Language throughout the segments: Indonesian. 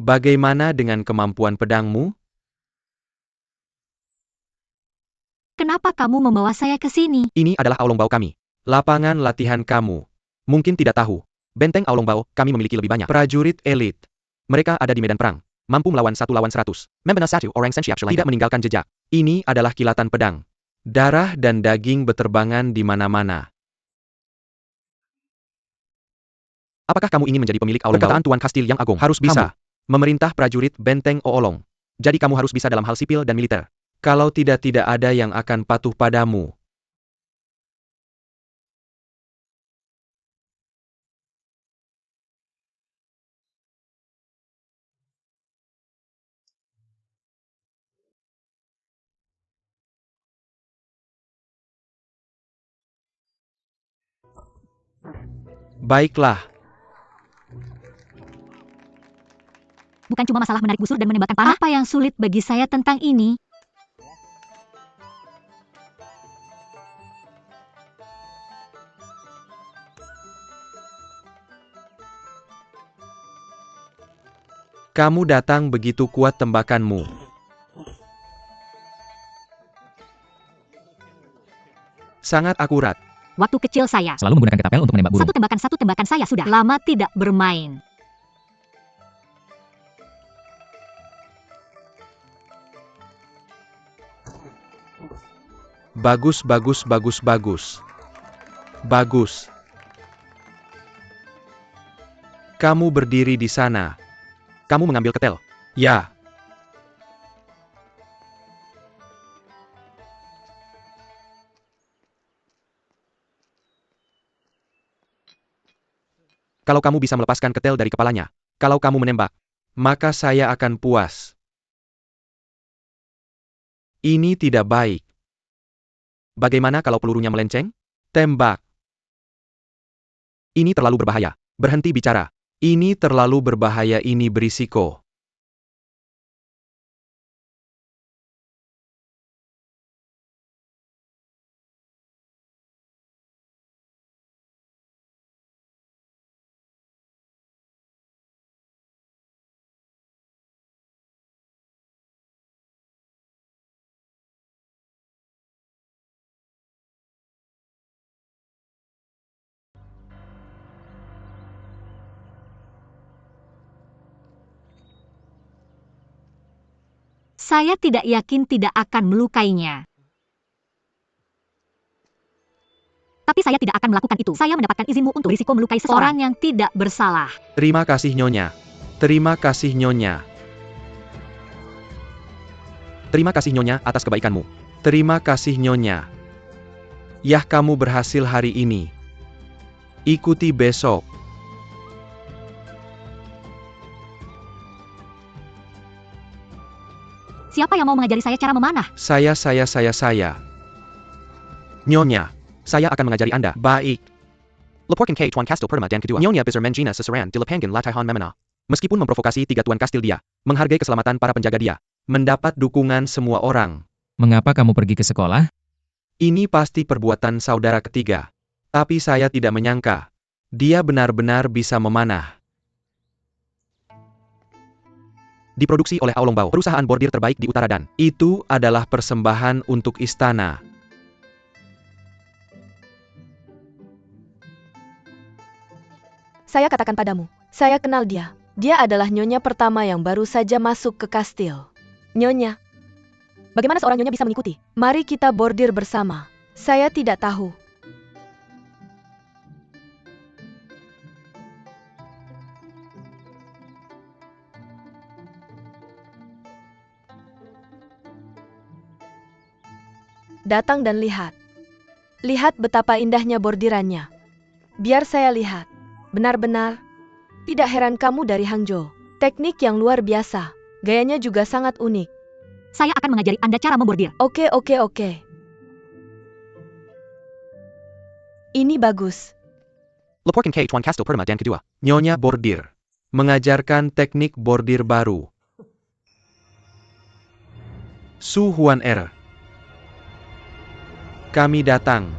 Bagaimana dengan kemampuan pedangmu? Kenapa kamu membawa saya ke sini? Ini adalah Aulongbao kami. Lapangan latihan kamu. Mungkin tidak tahu. Benteng Aulongbao, kami memiliki lebih banyak prajurit elit. Mereka ada di medan perang. Mampu melawan 1 lawan 100. Membina satu orang tidak meninggalkan jejak. Ini adalah kilatan pedang. Darah dan daging beterbangan di mana-mana. Apakah kamu ingin menjadi pemilik Aulongbao? Perkataan Tuan Kastil yang Agung harus bisa memerintah prajurit benteng Oolong. Jadi kamu harus bisa dalam hal sipil dan militer. Kalau tidak ada yang akan patuh padamu. Baiklah. Bukan cuma masalah menarik busur dan menembakkan panah. Apa yang sulit bagi saya tentang ini? Kamu datang begitu kuat tembakanmu. Sangat akurat. Waktu kecil saya Selalu menggunakan ketapel untuk menembak burung. satu tembakan saya sudah lama tidak bermain. Bagus. Bagus. Kamu berdiri di sana. Kamu mengambil ketel. Ya. Kalau kamu bisa melepaskan ketel dari kepalanya, kalau kamu menembak, maka saya akan puas. Ini tidak baik. Bagaimana kalau pelurunya melenceng? Tembak. Ini terlalu berbahaya. Berhenti bicara. Ini terlalu berbahaya, ini berisiko. Saya tidak yakin tidak akan melukainya. Tapi saya tidak akan melakukan itu. Saya mendapatkan izinmu untuk berisiko melukai seseorang yang tidak bersalah. Terima kasih Nyonya. Terima kasih Nyonya. Terima kasih Nyonya atas kebaikanmu. Terima kasih Nyonya. Yah, kamu berhasil hari ini. Ikuti besok. Siapa yang mau mengajari saya cara memanah? Saya. Nyonya, saya akan mengajari Anda. Baik. Laporkan kay Tuan Kastil pertama dan kedua. Nyonya besar menjina seseran di lapangan latihan memana. Meskipun memprovokasi 3 Tuan Kastil dia, menghargai keselamatan para penjaga dia, mendapat dukungan semua orang. Mengapa kamu pergi ke sekolah? Ini pasti perbuatan saudara ketiga. Tapi saya tidak menyangka. Dia benar-benar bisa memanah. Diproduksi oleh Aulongbao, perusahaan bordir terbaik di utara, dan itu adalah persembahan untuk istana. Saya katakan padamu, saya kenal dia. Dia adalah nyonya pertama yang baru saja masuk ke kastil. Nyonya, bagaimana seorang nyonya bisa mengikuti? Mari kita bordir bersama. Saya tidak tahu. Datang dan lihat. Lihat betapa indahnya bordirannya. Biar saya lihat. Benar-benar. Tidak heran kamu dari Hangzhou. Teknik yang luar biasa. Gayanya juga sangat unik. Saya akan mengajari Anda cara membordir. Oke. Ini bagus. Laporkan kay Tuan Kastil pertama dan kedua. Nyonya bordir. Mengajarkan teknik bordir baru. Su Huan Er. Kami datang.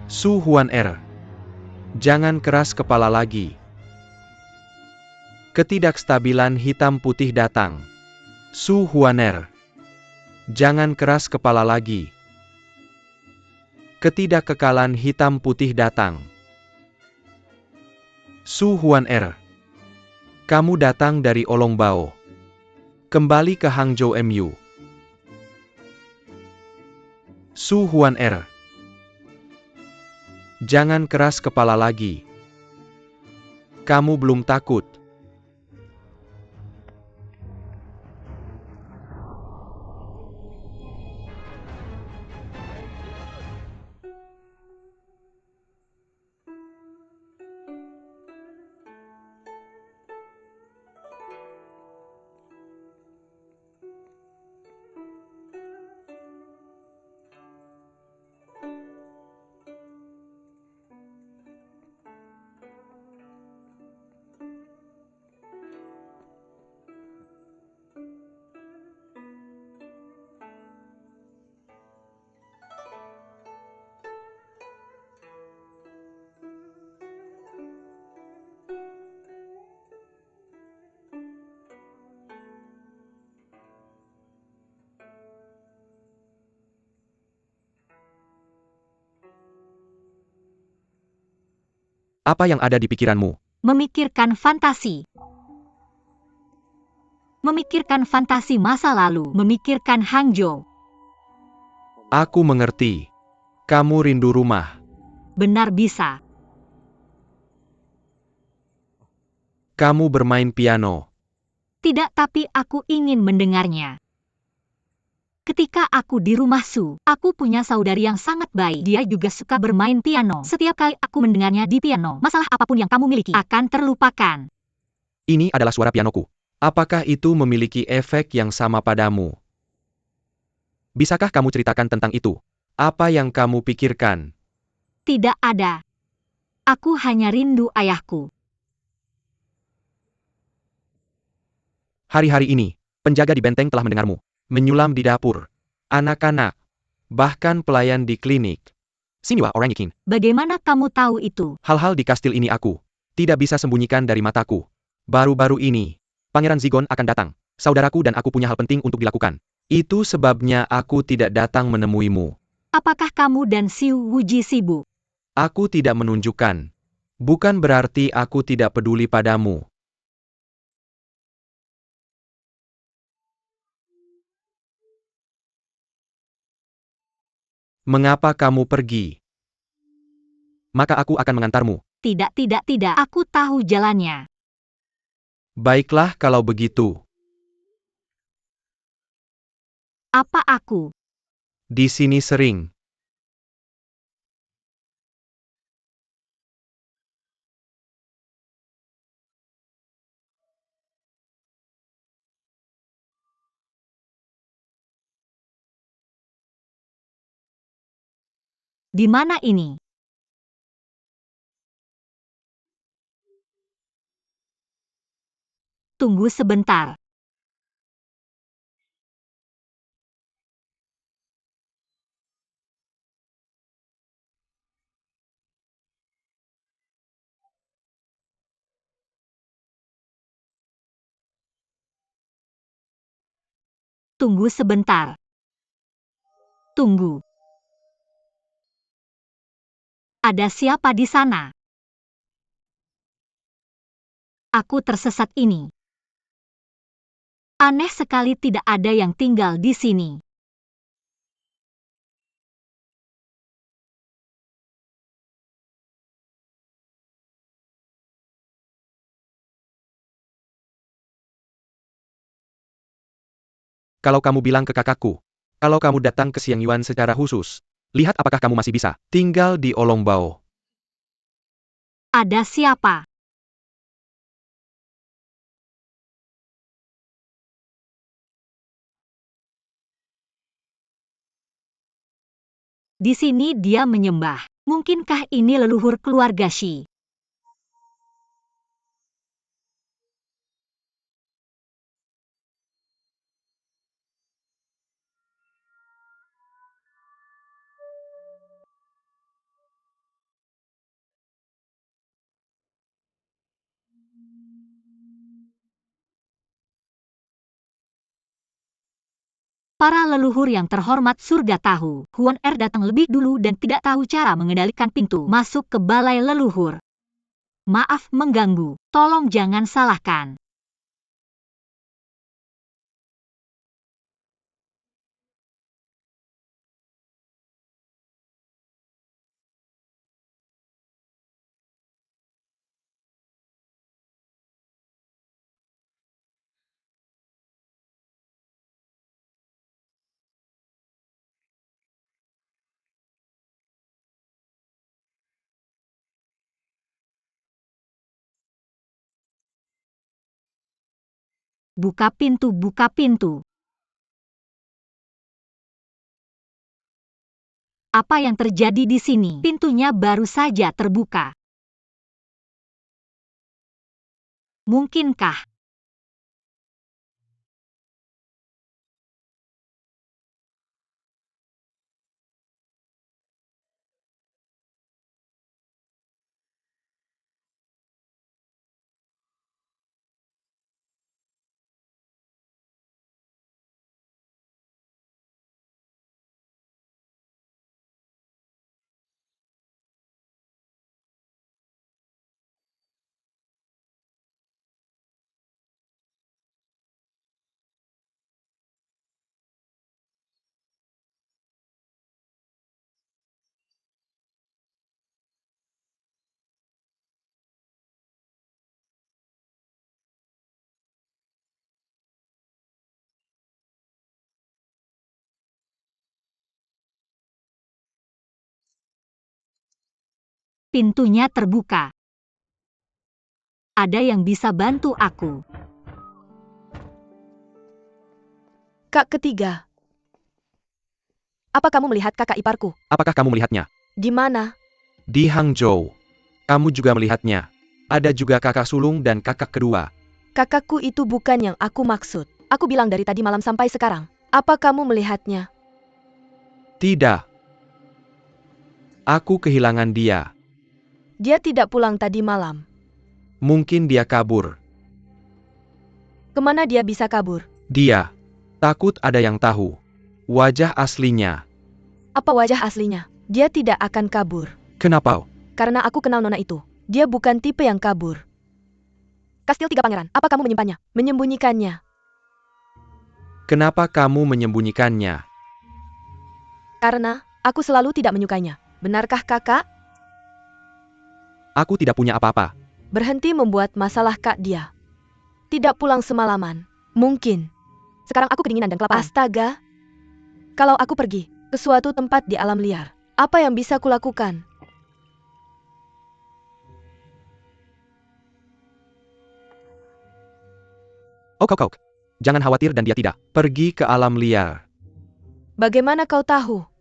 Su Huan Er. Jangan keras kepala lagi. Ketidakstabilan hitam putih datang. Su Huaner. Jangan keras kepala lagi. Ketidakkekalan hitam putih datang. Su Huaner. Kamu datang dari Olongbao. Kembali ke Hangzhou MU. Su Huaner. Jangan keras kepala lagi. Kamu belum takut. Apa yang ada di pikiranmu? Memikirkan fantasi. Memikirkan fantasi masa lalu. Memikirkan Hangzhou. Aku mengerti. Kamu rindu rumah. Benar bisa. Kamu bermain piano. Tidak, tapi aku ingin mendengarnya. Ketika aku di rumah Su, aku punya saudari yang sangat baik. Dia juga suka bermain piano. Setiap kali aku mendengarnya di piano, masalah apapun yang kamu miliki akan terlupakan. Ini adalah suara pianoku. Apakah itu memiliki efek yang sama padamu? Bisakah kamu ceritakan tentang itu? Apa yang kamu pikirkan? Tidak ada. Aku hanya rindu ayahku. Hari-hari ini, penjaga di benteng telah mendengarmu. Menyulam di dapur. Anak-anak. Bahkan pelayan di klinik. Siniwa orang yakin. Bagaimana kamu tahu itu? Hal-hal di kastil ini aku tidak bisa sembunyikan dari mataku. Baru-baru ini, Pangeran Zigon akan datang. Saudaraku dan aku punya hal penting untuk dilakukan. Itu sebabnya aku tidak datang menemuimu. Apakah kamu dan Siu Wuji sibuk? Aku tidak menunjukkan. Bukan berarti aku tidak peduli padamu. Mengapa kamu pergi? Maka aku akan mengantarmu. Tidak, tidak, tidak. Aku tahu jalannya. Baiklah kalau begitu. Apa aku? Di sini sering. Di mana ini? Tunggu sebentar. Tunggu sebentar. Tunggu. Ada siapa di sana? Aku tersesat ini. Aneh sekali tidak ada yang tinggal di sini. Kalau kamu bilang ke kakakku, kalau kamu datang ke Xiang Yuan secara khusus, lihat apakah kamu masih bisa tinggal di Olongbao. Ada siapa? Di sini dia menyembah. Mungkinkah ini leluhur keluarga Shi? Para leluhur yang terhormat surga tahu, Huan Er datang lebih dulu dan tidak tahu cara mengendalikan pintu masuk ke balai leluhur. Maaf mengganggu, tolong jangan salahkan. Buka pintu, buka pintu. Apa yang terjadi di sini? Pintunya baru saja terbuka. Mungkinkah? Pintunya terbuka. Ada yang bisa bantu aku? Kak ketiga. Apa kamu melihat kakak iparku? Apakah kamu melihatnya? Di mana? Di Hangzhou. Kamu juga melihatnya. Ada juga kakak sulung dan kakak kedua. Kakakku itu bukan yang aku maksud. Aku bilang dari tadi malam sampai sekarang. Apa kamu melihatnya? Tidak. Aku kehilangan dia. Dia tidak pulang tadi malam. Mungkin dia kabur. Kemana dia bisa kabur? Dia. Takut ada yang tahu. Wajah aslinya. Apa wajah aslinya? Dia tidak akan kabur. Kenapa? Karena aku kenal nona itu. Dia bukan tipe yang kabur. Kastil Tiga Pangeran, apa kamu menyimpannya? Menyembunyikannya. Kenapa kamu menyembunyikannya? Karena aku selalu tidak menyukainya. Benarkah kakak? Aku tidak punya apa-apa. Berhenti membuat masalah kak dia. Tidak pulang semalaman. Mungkin. Sekarang aku kedinginan dan kelaparan. Astaga. Kalau aku pergi ke suatu tempat di alam liar, apa yang bisa kulakukan? Ok. Jangan khawatir dan dia tidak pergi ke alam liar. Bagaimana kau tahu?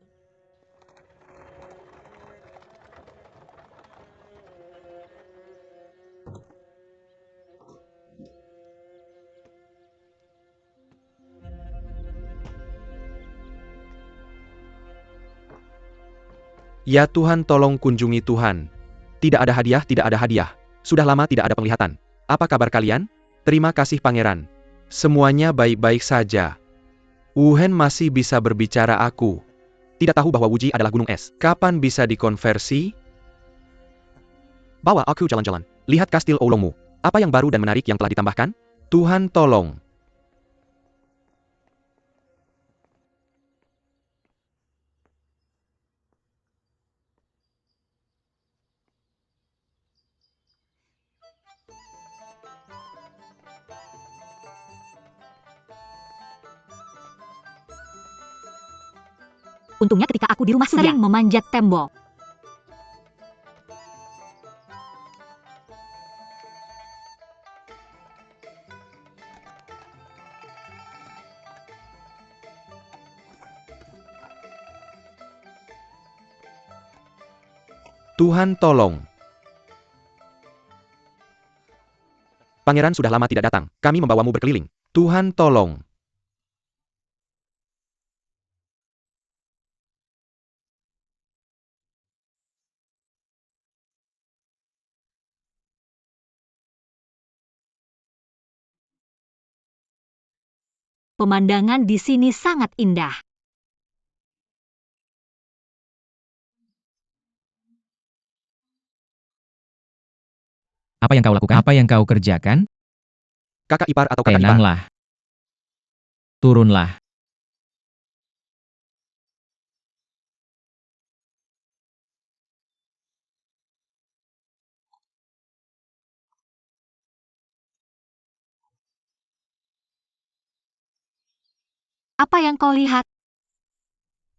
Ya Tuhan, tolong kunjungi Tuhan. Tidak ada hadiah, tidak ada hadiah. Sudah lama tidak ada penglihatan. Apa kabar kalian? Terima kasih pangeran. Semuanya baik-baik saja. Wuhan masih bisa berbicara aku. Tidak tahu bahwa Wuji adalah gunung es. Kapan bisa dikonversi? Bawa aku jalan-jalan. Lihat kastil Oulongmu. Apa yang baru dan menarik yang telah ditambahkan? Tuhan tolong. Untungnya ketika aku di rumah sering memanjat tembok. Tuhan tolong. Pangeran sudah lama tidak datang. Kami membawamu berkeliling. Tuhan tolong. Pemandangan di sini sangat indah. Apa yang kau lakukan? Apa yang kau kerjakan? Kakak ipar atau kakak ipar? Tenanglah. Turunlah. Apa yang kau lihat?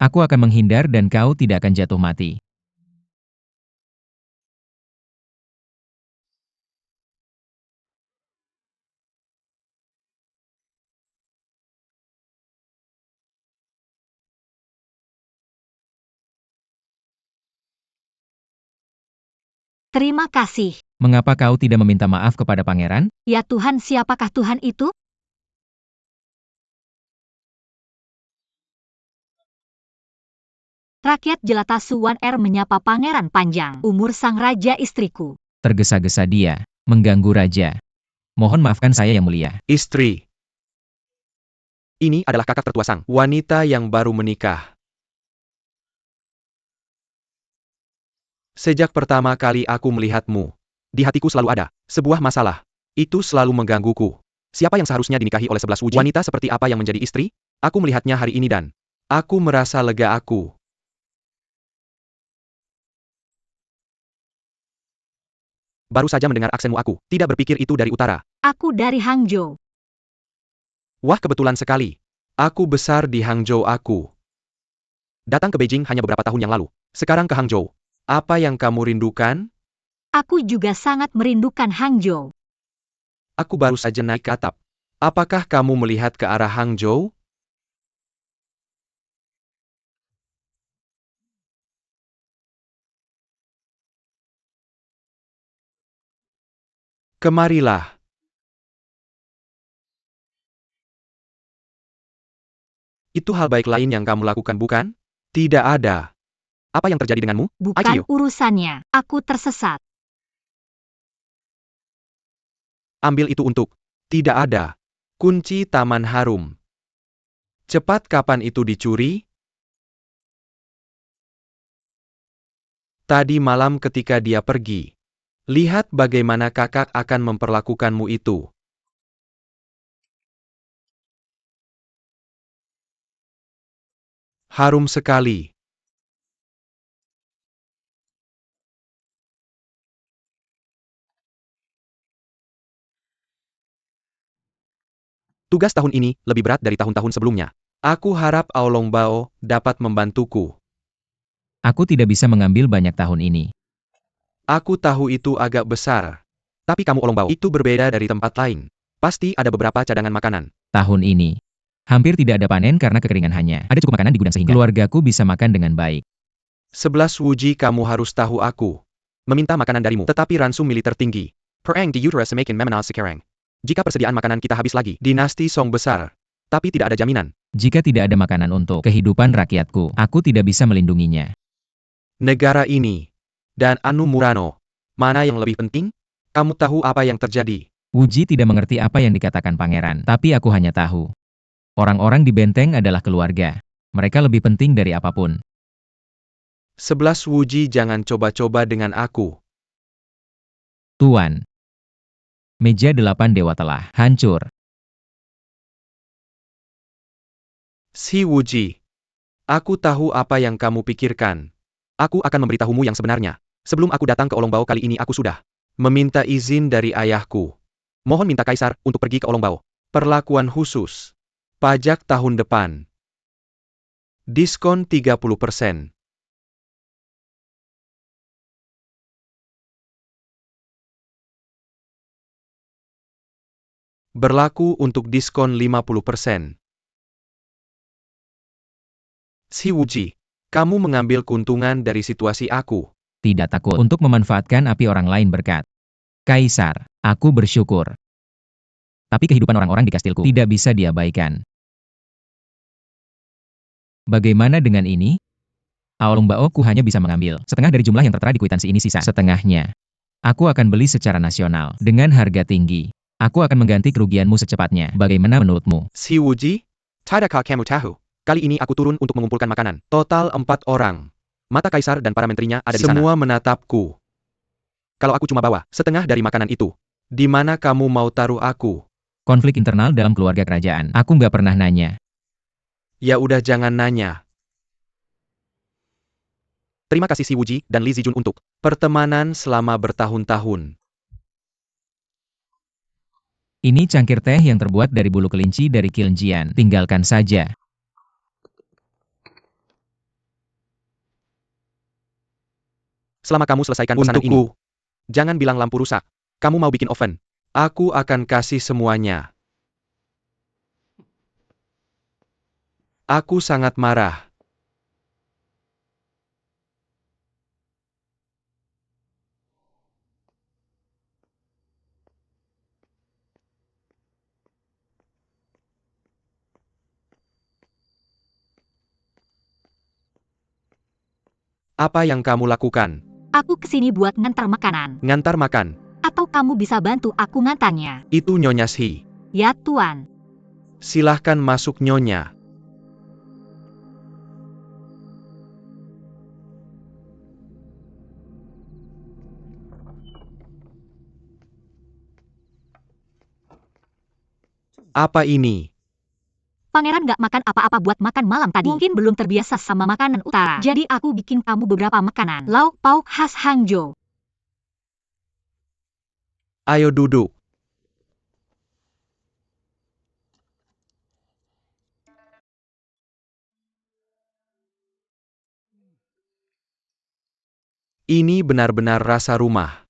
Aku akan menghindar dan kau tidak akan jatuh mati. Terima kasih. Mengapa kau tidak meminta maaf kepada pangeran? Ya Tuhan, siapakah Tuhan itu? Rakyat jelata Suwan menyapa Pangeran Panjang Umur sang raja istriku. Tergesa-gesa dia, mengganggu raja. Mohon maafkan saya yang mulia. Istri. Ini adalah kakak tertua sang wanita yang baru menikah. Sejak pertama kali aku melihatmu, di hatiku selalu ada sebuah masalah. Itu selalu menggangguku. Siapa yang seharusnya dinikahi oleh 11 wuji? Wanita seperti apa yang menjadi istri? Aku melihatnya hari ini dan aku merasa lega. Aku baru saja mendengar aksenmu. Aku tidak berpikir itu dari utara. Aku dari Hangzhou. Wah, kebetulan sekali. Aku besar di Hangzhou. Aku datang ke Beijing hanya beberapa tahun yang lalu. Sekarang ke Hangzhou. Apa yang kamu rindukan? Aku juga sangat merindukan Hangzhou. Aku baru saja naik ke atap. Apakah kamu melihat ke arah Hangzhou? Kemarilah. Itu hal baik lain yang kamu lakukan, bukan? Tidak ada. Apa yang terjadi denganmu? Bukan Aikyo? urusannya. Aku tersesat. Ambil itu untuk. Tidak ada. Kunci taman harum. Cepat, kapan itu dicuri? Tadi malam ketika dia pergi. Lihat bagaimana kakak akan memperlakukanmu itu. Harum sekali. Tugas tahun ini lebih berat dari tahun-tahun sebelumnya. Aku harap Aolong Bao dapat membantuku. Aku tidak bisa mengambil banyak tahun ini. Aku tahu itu agak besar. Tapi kamu Aolong Bao itu berbeda dari tempat lain. Pasti ada beberapa cadangan makanan. Tahun ini, hampir tidak ada panen karena kekeringan hanya. Ada cukup makanan di gudang sehingga keluargaku bisa makan dengan baik. 11 wuji, kamu harus tahu aku meminta makanan darimu, tetapi ransum militer tinggi. Perang di utara semakin memenal sekarang. Jika persediaan makanan kita habis lagi, dinasti Song besar. Tapi tidak ada jaminan. Jika tidak ada makanan untuk kehidupan rakyatku, aku tidak bisa melindunginya. Negara ini dan Anu Murano, mana yang lebih penting? Kamu tahu apa yang terjadi? Wuji tidak mengerti apa yang dikatakan pangeran, tapi aku hanya tahu. Orang-orang di benteng adalah keluarga. Mereka lebih penting dari apapun. 11 wuji, jangan coba-coba dengan aku. Tuan. Meja 8 dewa telah hancur. Si wuji. Aku tahu apa yang kamu pikirkan. Aku akan memberitahumu yang sebenarnya. Sebelum aku datang ke Aolong Bao kali ini, aku sudah meminta izin dari ayahku. Mohon minta kaisar untuk pergi ke Aolong Bao. Perlakuan khusus. Pajak tahun depan. Diskon 30%. Berlaku untuk diskon 50%. Si wuji. Kamu mengambil keuntungan dari situasi aku. Tidak takut untuk memanfaatkan api orang lain berkat. Kaisar, aku bersyukur. Tapi kehidupan orang-orang di kastilku tidak bisa diabaikan. Bagaimana dengan ini? Aolong Bao ku hanya bisa mengambil setengah dari jumlah yang tertera di kwitansi ini, sisa setengahnya. Aku akan beli secara nasional dengan harga tinggi. Aku akan mengganti kerugianmu secepatnya. Bagaimana menurutmu? Si Wuji, tidakkah kamu tahu? Kali ini aku turun untuk mengumpulkan makanan. Total 4 orang. Mata kaisar dan para menterinya ada di sana. Semua menatapku. Kalau aku cuma bawa setengah dari makanan itu, di mana kamu mau taruh aku? Konflik internal dalam keluarga kerajaan. Aku nggak pernah nanya. Ya udah jangan nanya. Terima kasih si Wuji dan Li Zijun untuk pertemanan selama bertahun-tahun. Ini cangkir teh yang terbuat dari bulu kelinci dari Qilin. Tinggalkan saja. Selama kamu selesaikan pesanan ini, jangan bilang lampu rusak. Kamu mau bikin oven. Aku akan kasih semuanya. Aku sangat marah. Apa yang kamu lakukan? Aku kesini buat ngantar makanan. Ngantar makan. Atau kamu bisa bantu aku ngantarnya? Itu Nyonya Shi. Ya Tuan. Silahkan masuk Nyonya. Apa ini? Pangeran gak makan apa-apa buat makan malam tadi. Mungkin belum terbiasa sama makanan utara. Jadi aku bikin kamu beberapa makanan. Lauk pauk khas Hangzhou. Ayo duduk. Ini benar-benar rasa rumah.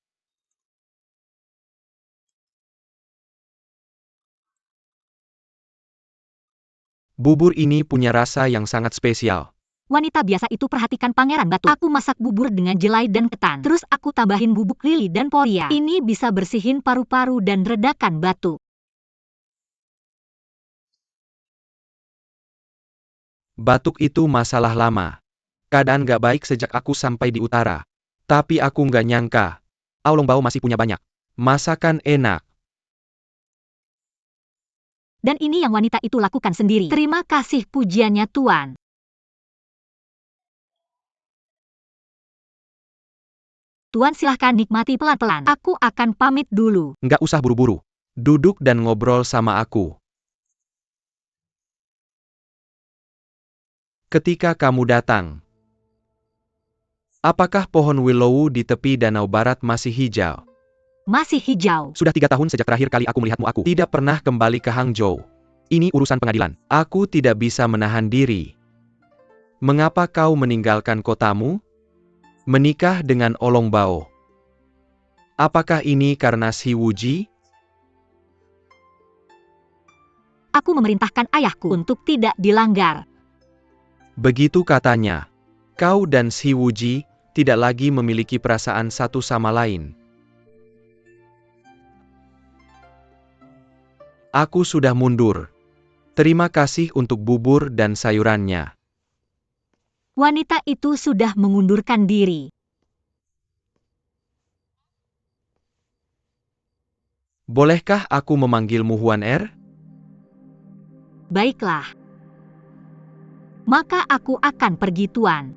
Bubur ini punya rasa yang sangat spesial. Wanita biasa itu perhatikan Pangeran Batu. Aku masak bubur dengan jelai dan ketan. Terus aku tambahin bubuk lili dan poria. Ini bisa bersihin paru-paru dan redakan batuk. Batuk itu masalah lama. Keadaan gak baik sejak aku sampai di utara. Tapi aku gak nyangka. Aolongbao masih punya banyak masakan enak. Dan ini yang wanita itu lakukan sendiri. Terima kasih pujiannya Tuan. Tuan silahkan nikmati pelan-pelan. Aku akan pamit dulu. Nggak usah buru-buru. Duduk dan ngobrol sama aku. Ketika kamu datang, apakah pohon willow di tepi danau barat masih hijau? Masih hijau. Sudah 3 tahun sejak terakhir kali aku melihatmu. Aku tidak pernah kembali ke Hangzhou. Ini urusan pengadilan. Aku tidak bisa menahan diri. Mengapa kau meninggalkan kotamu? Menikah dengan Aolongbao. Apakah ini karena si Wuji? Aku memerintahkan ayahku untuk tidak dilanggar. Begitu katanya. Kau dan si Wuji tidak lagi memiliki perasaan satu sama lain. Aku sudah mundur. Terima kasih untuk bubur dan sayurannya. Wanita itu sudah mengundurkan diri. Bolehkah aku memanggilmu Huan Er? Baiklah. Maka aku akan pergi Tuan.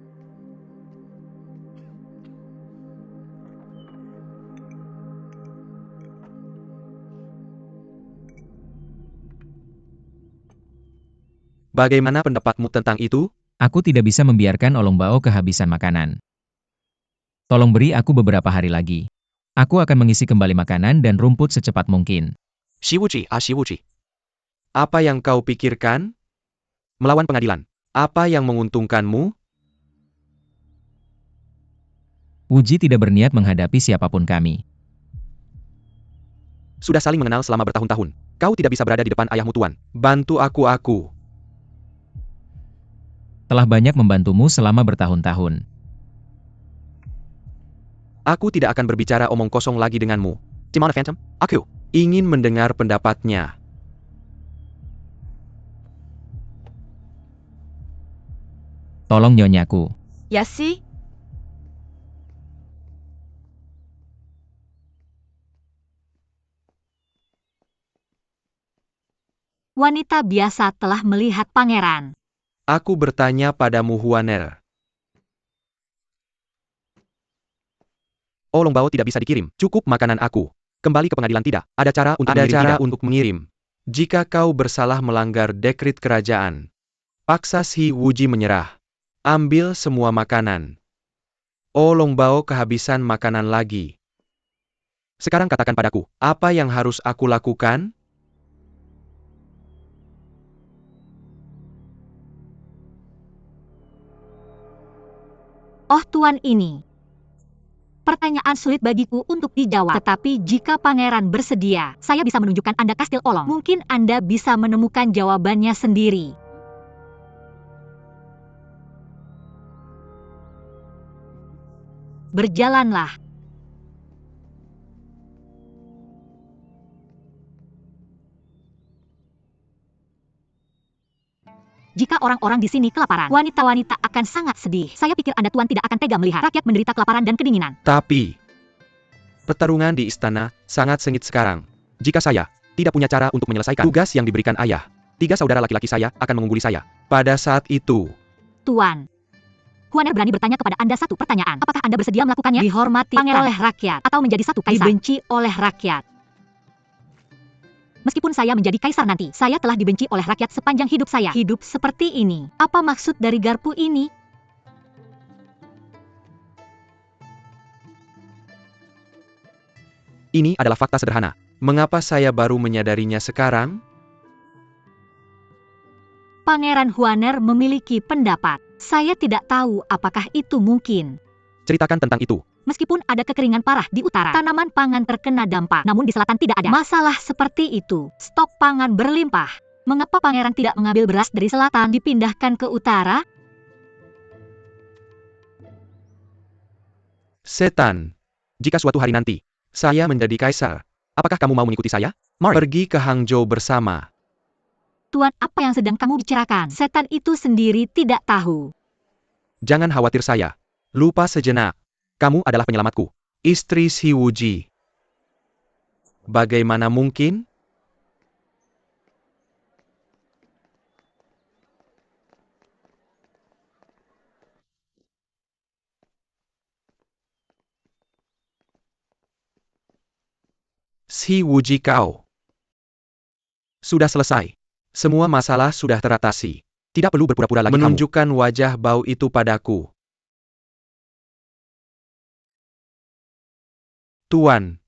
Bagaimana pendapatmu tentang itu? Aku tidak bisa membiarkan Aolongbao kehabisan makanan. Tolong beri aku beberapa hari lagi. Aku akan mengisi kembali makanan dan rumput secepat mungkin. Si Wuji. Apa yang kau pikirkan? Melawan pengadilan. Apa yang menguntungkanmu? Wuji tidak berniat menghadapi siapapun kami. Sudah saling mengenal selama bertahun-tahun. Kau tidak bisa berada di depan ayahmu Tuan. Bantu aku. Telah banyak membantumu selama bertahun-tahun. Aku tidak akan berbicara omong kosong lagi denganmu. Cimana Phantom? Aku ingin mendengar pendapatnya. Tolong nyonyaku. Ya sih? Wanita biasa telah melihat pangeran. Aku bertanya padamu Huaner. Oh Longbao tidak bisa dikirim. Cukup makanan aku. Kembali ke pengadilan tidak. Ada cara untuk mengirim. Jika kau bersalah melanggar dekrit kerajaan. Paksa si Wuji menyerah. Ambil semua makanan. Oh Longbao kehabisan makanan lagi. Sekarang katakan padaku, apa yang harus aku lakukan? Oh Tuan ini. Pertanyaan sulit bagiku untuk dijawab. Tetapi jika pangeran bersedia, saya bisa menunjukkan Anda Kastil Olong. Mungkin Anda bisa menemukan jawabannya sendiri. Berjalanlah. Jika orang-orang di sini kelaparan, wanita-wanita akan sangat sedih. Saya pikir Anda Tuan tidak akan tega melihat rakyat menderita kelaparan dan kedinginan. Tapi, pertarungan di istana sangat sengit sekarang. Jika saya tidak punya cara untuk menyelesaikan tugas yang diberikan ayah, 3 saudara laki-laki saya akan mengungguli saya. Pada saat itu, Tuan, Huaner berani bertanya kepada Anda satu pertanyaan. Apakah Anda bersedia melakukannya? Dihormati pangeran oleh rakyat atau menjadi satu kaisar? Dibenci oleh rakyat. Meskipun saya menjadi kaisar nanti, saya telah dibenci oleh rakyat sepanjang hidup saya. Hidup seperti ini. Apa maksud dari garpu ini? ini adalah fakta sederhana. Mengapa saya baru menyadarinya sekarang? Pangeran Huaner memiliki pendapat. Saya tidak tahu apakah itu mungkin. Ceritakan tentang itu. Meskipun ada kekeringan parah di utara, tanaman pangan terkena dampak, namun di selatan tidak ada. Masalah seperti itu, stok pangan berlimpah. Mengapa pangeran tidak mengambil beras dari selatan dipindahkan ke utara? Setan. Jika suatu hari nanti, saya menjadi kaisar, apakah kamu mau mengikuti saya? Pergi ke Hangzhou bersama. Tuan, apa yang sedang kamu bicarakan? Setan itu sendiri tidak tahu. Jangan khawatir saya. Lupa sejenak. Kamu adalah penyelamatku. Istri si Wuji. Bagaimana mungkin? Si Wuji kau. Sudah selesai. Semua masalah sudah teratasi. Tidak perlu berpura-pura lagi menunjukkan wajah bau itu padaku. Tuan.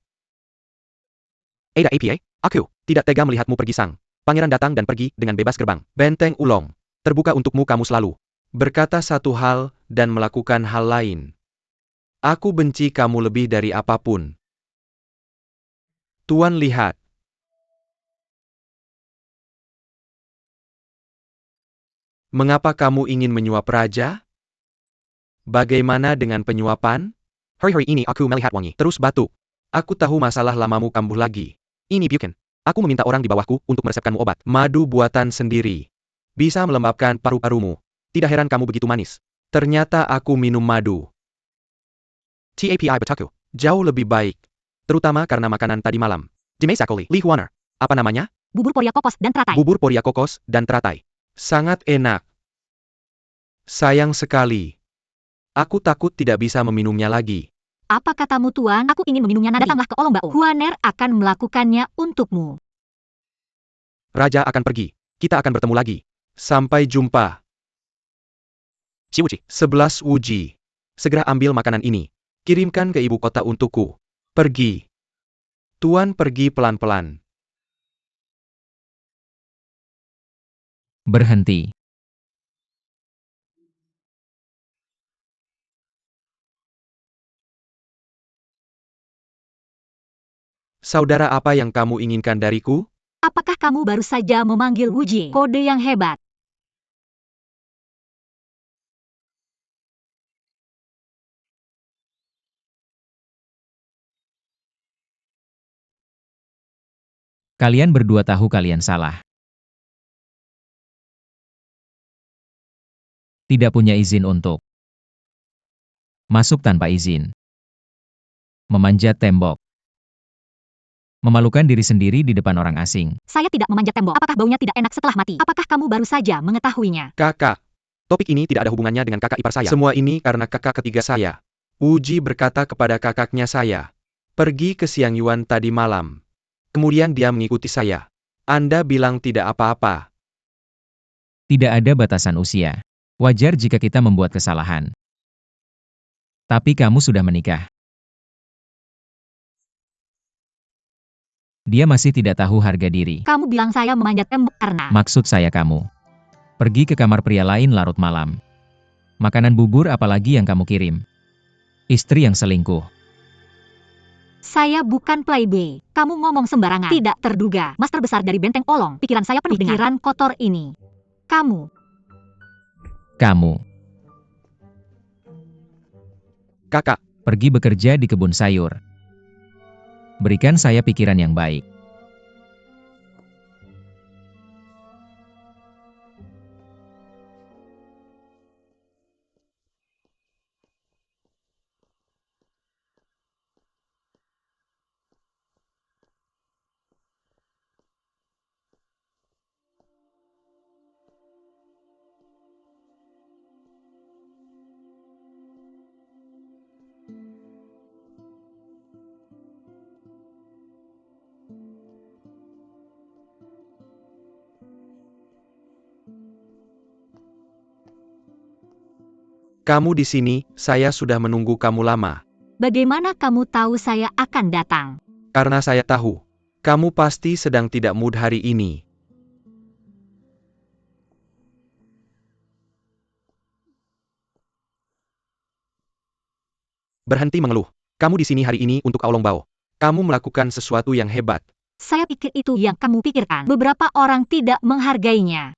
Ada APA, aku tidak tega melihatmu pergi sang. Pangeran datang dan pergi dengan bebas gerbang. Benteng Ulong. Terbuka untukmu kamu selalu. Berkata satu hal dan melakukan hal lain. Aku benci kamu lebih dari apapun. Tuan lihat. Mengapa kamu ingin menyuap raja? Bagaimana dengan penyuapan? Hari-hari ini aku melihat wangi terus batuk. Aku tahu masalah lamamu kambuh lagi. Ini Buchan. Aku meminta orang di bawahku untuk meresepkanmu obat. Madu buatan sendiri. Bisa melembabkan paru-parumu. Tidak heran kamu begitu manis. Ternyata aku minum madu. TAPI Bataku. Jauh lebih baik. Terutama karena makanan tadi malam. Jimei Sakoli. Li Huaner. Apa namanya? Bubur poria kokos dan teratai. Bubur poria kokos dan teratai. Sangat enak. Sayang sekali. Aku takut tidak bisa meminumnya lagi. Apa katamu Tuan? Aku ingin meminumnya nanti. Datanglah ke Olongbao. Huaner akan melakukannya untukmu. Raja akan pergi. Kita akan bertemu lagi. Sampai jumpa. Ciwuci. 11 Wuji. Segera ambil makanan ini. Kirimkan ke ibu kota untukku. Pergi. Tuan pergi pelan-pelan. Berhenti. Saudara, apa yang kamu inginkan dariku? Apakah kamu baru saja memanggil Wuji? Kode yang hebat. Kalian berdua tahu kalian salah. Tidak punya izin untuk masuk tanpa izin. Memanjat tembok. Memalukan diri sendiri di depan orang asing. Saya tidak memanjat tembok. Apakah baunya tidak enak setelah mati? Apakah kamu baru saja mengetahuinya? Kakak, topik ini tidak ada hubungannya dengan kakak ipar saya. Semua ini karena kakak ketiga saya. Uji berkata kepada kakaknya saya, pergi ke Siang Yuan tadi malam. Kemudian dia mengikuti saya. Anda bilang tidak apa-apa. Tidak ada batasan usia. Wajar jika kita membuat kesalahan. Tapi kamu sudah menikah. Dia masih tidak tahu harga diri. Kamu bilang saya memanjat tembok karena... Maksud saya kamu. Pergi ke kamar pria lain larut malam. Makanan bubur apalagi yang kamu kirim? Istri yang selingkuh. Saya bukan playboy. Kamu ngomong sembarangan. Tidak terduga. Master besar dari Benteng Olong. Pikiran saya penuh dengan pikiran kotor ini. Kamu. Kakak, Pergi bekerja di kebun sayur. Berikan saya pikiran yang baik. kamu di sini, saya sudah menunggu kamu lama. Bagaimana kamu tahu saya akan datang? Karena saya tahu, kamu pasti sedang tidak mood hari ini. Berhenti mengeluh. Kamu di sini hari ini untuk Aolong Bao. Kamu melakukan sesuatu yang hebat. Saya pikir itu yang kamu pikirkan. Beberapa orang tidak menghargainya.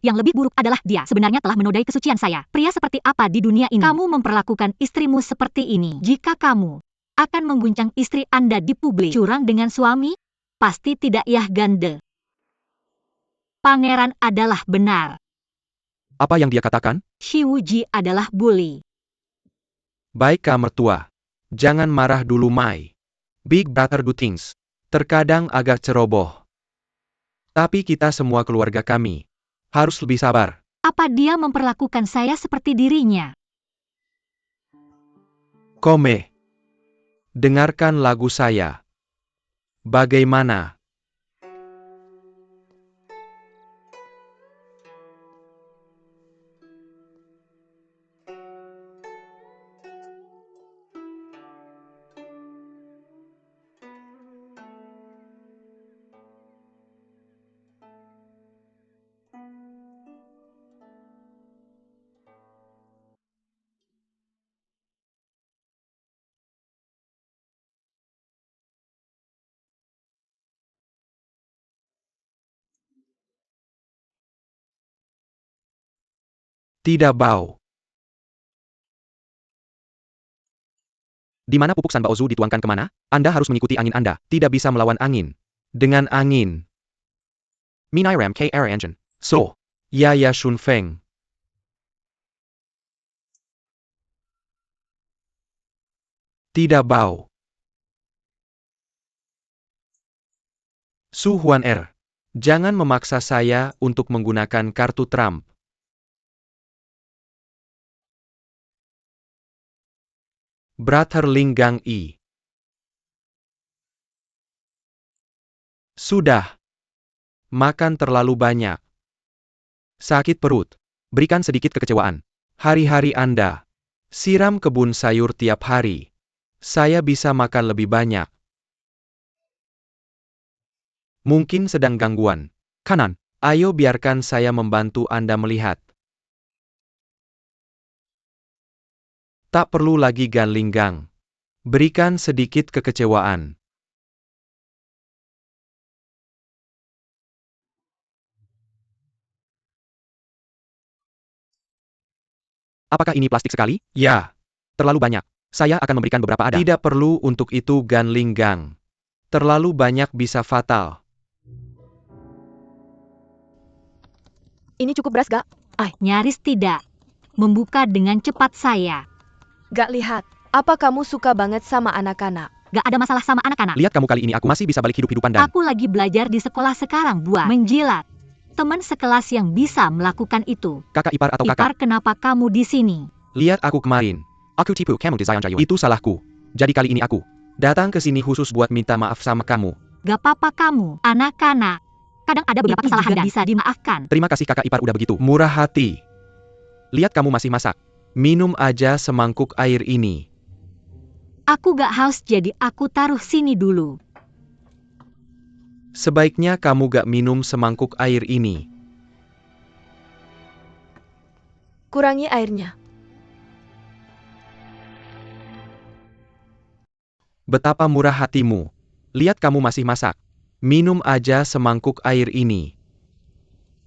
Yang lebih buruk adalah dia sebenarnya telah menodai kesucian saya. Pria seperti apa di dunia ini? Kamu memperlakukan istrimu seperti ini. Jika kamu akan mengguncang istri Anda di publik, curang dengan suami, pasti tidak yah ganda. Pangeran adalah benar. Apa yang dia katakan? Shi Wuji adalah bully. Baik Kak mertua. Jangan marah dulu Mai. Big brother do things. Terkadang agak ceroboh. Tapi kita semua keluarga kami harus lebih sabar. Apa dia memperlakukan saya seperti dirinya? Kome. Dengarkan lagu saya. Bagaimana? Tidak bau. Di mana pupuk San Baozu dituangkan kemana? Anda harus mengikuti angin Anda. Tidak bisa melawan angin. Dengan angin. Minai Ram KR Engine. So. Ya Shun Feng. Tidak bau. Su Huan R. Jangan memaksa saya untuk menggunakan kartu Trump. Brother Ling Gang I. Sudah. Makan terlalu banyak. Sakit perut. Berikan sedikit kekecewaan. Hari-hari Anda. Siram kebun sayur tiap hari. Saya bisa makan lebih banyak. Mungkin sedang gangguan. Kanan. Ayo biarkan saya membantu Anda melihat. Tak perlu lagi ganlinggang. Berikan sedikit kekecewaan. Apakah ini plastik sekali? Ya. Terlalu banyak. Saya akan memberikan beberapa ada. Tidak perlu untuk itu ganlinggang. Terlalu banyak bisa fatal. Ini cukup beras gak? Nyaris tidak. Membuka dengan cepat saya. Gak lihat. Apa kamu suka banget sama anak-anak? Gak ada masalah sama anak-anak. Lihat kamu kali ini aku masih bisa balik hidup-hidupan dan... Aku lagi belajar di sekolah sekarang buat menjilat. Teman sekelas yang bisa melakukan itu. Kakak ipar atau kakak? Ipar, kenapa kamu di sini? Lihat aku kemarin. Aku tipu kamu di Zion Jayun. Itu salahku. Jadi kali ini aku datang ke sini khusus buat minta maaf sama kamu. Gak apa-apa kamu, anak-anak. Kadang ada beberapa kesalahan dan bisa dimaafkan. Terima kasih kakak ipar udah begitu murah hati. Lihat kamu masih masak. Minum aja semangkuk air ini. Aku gak haus jadi aku taruh sini dulu. Sebaiknya kamu gak minum semangkuk air ini. Kurangi airnya. Betapa murah hatimu. Lihat kamu masih masak. Minum aja semangkuk air ini.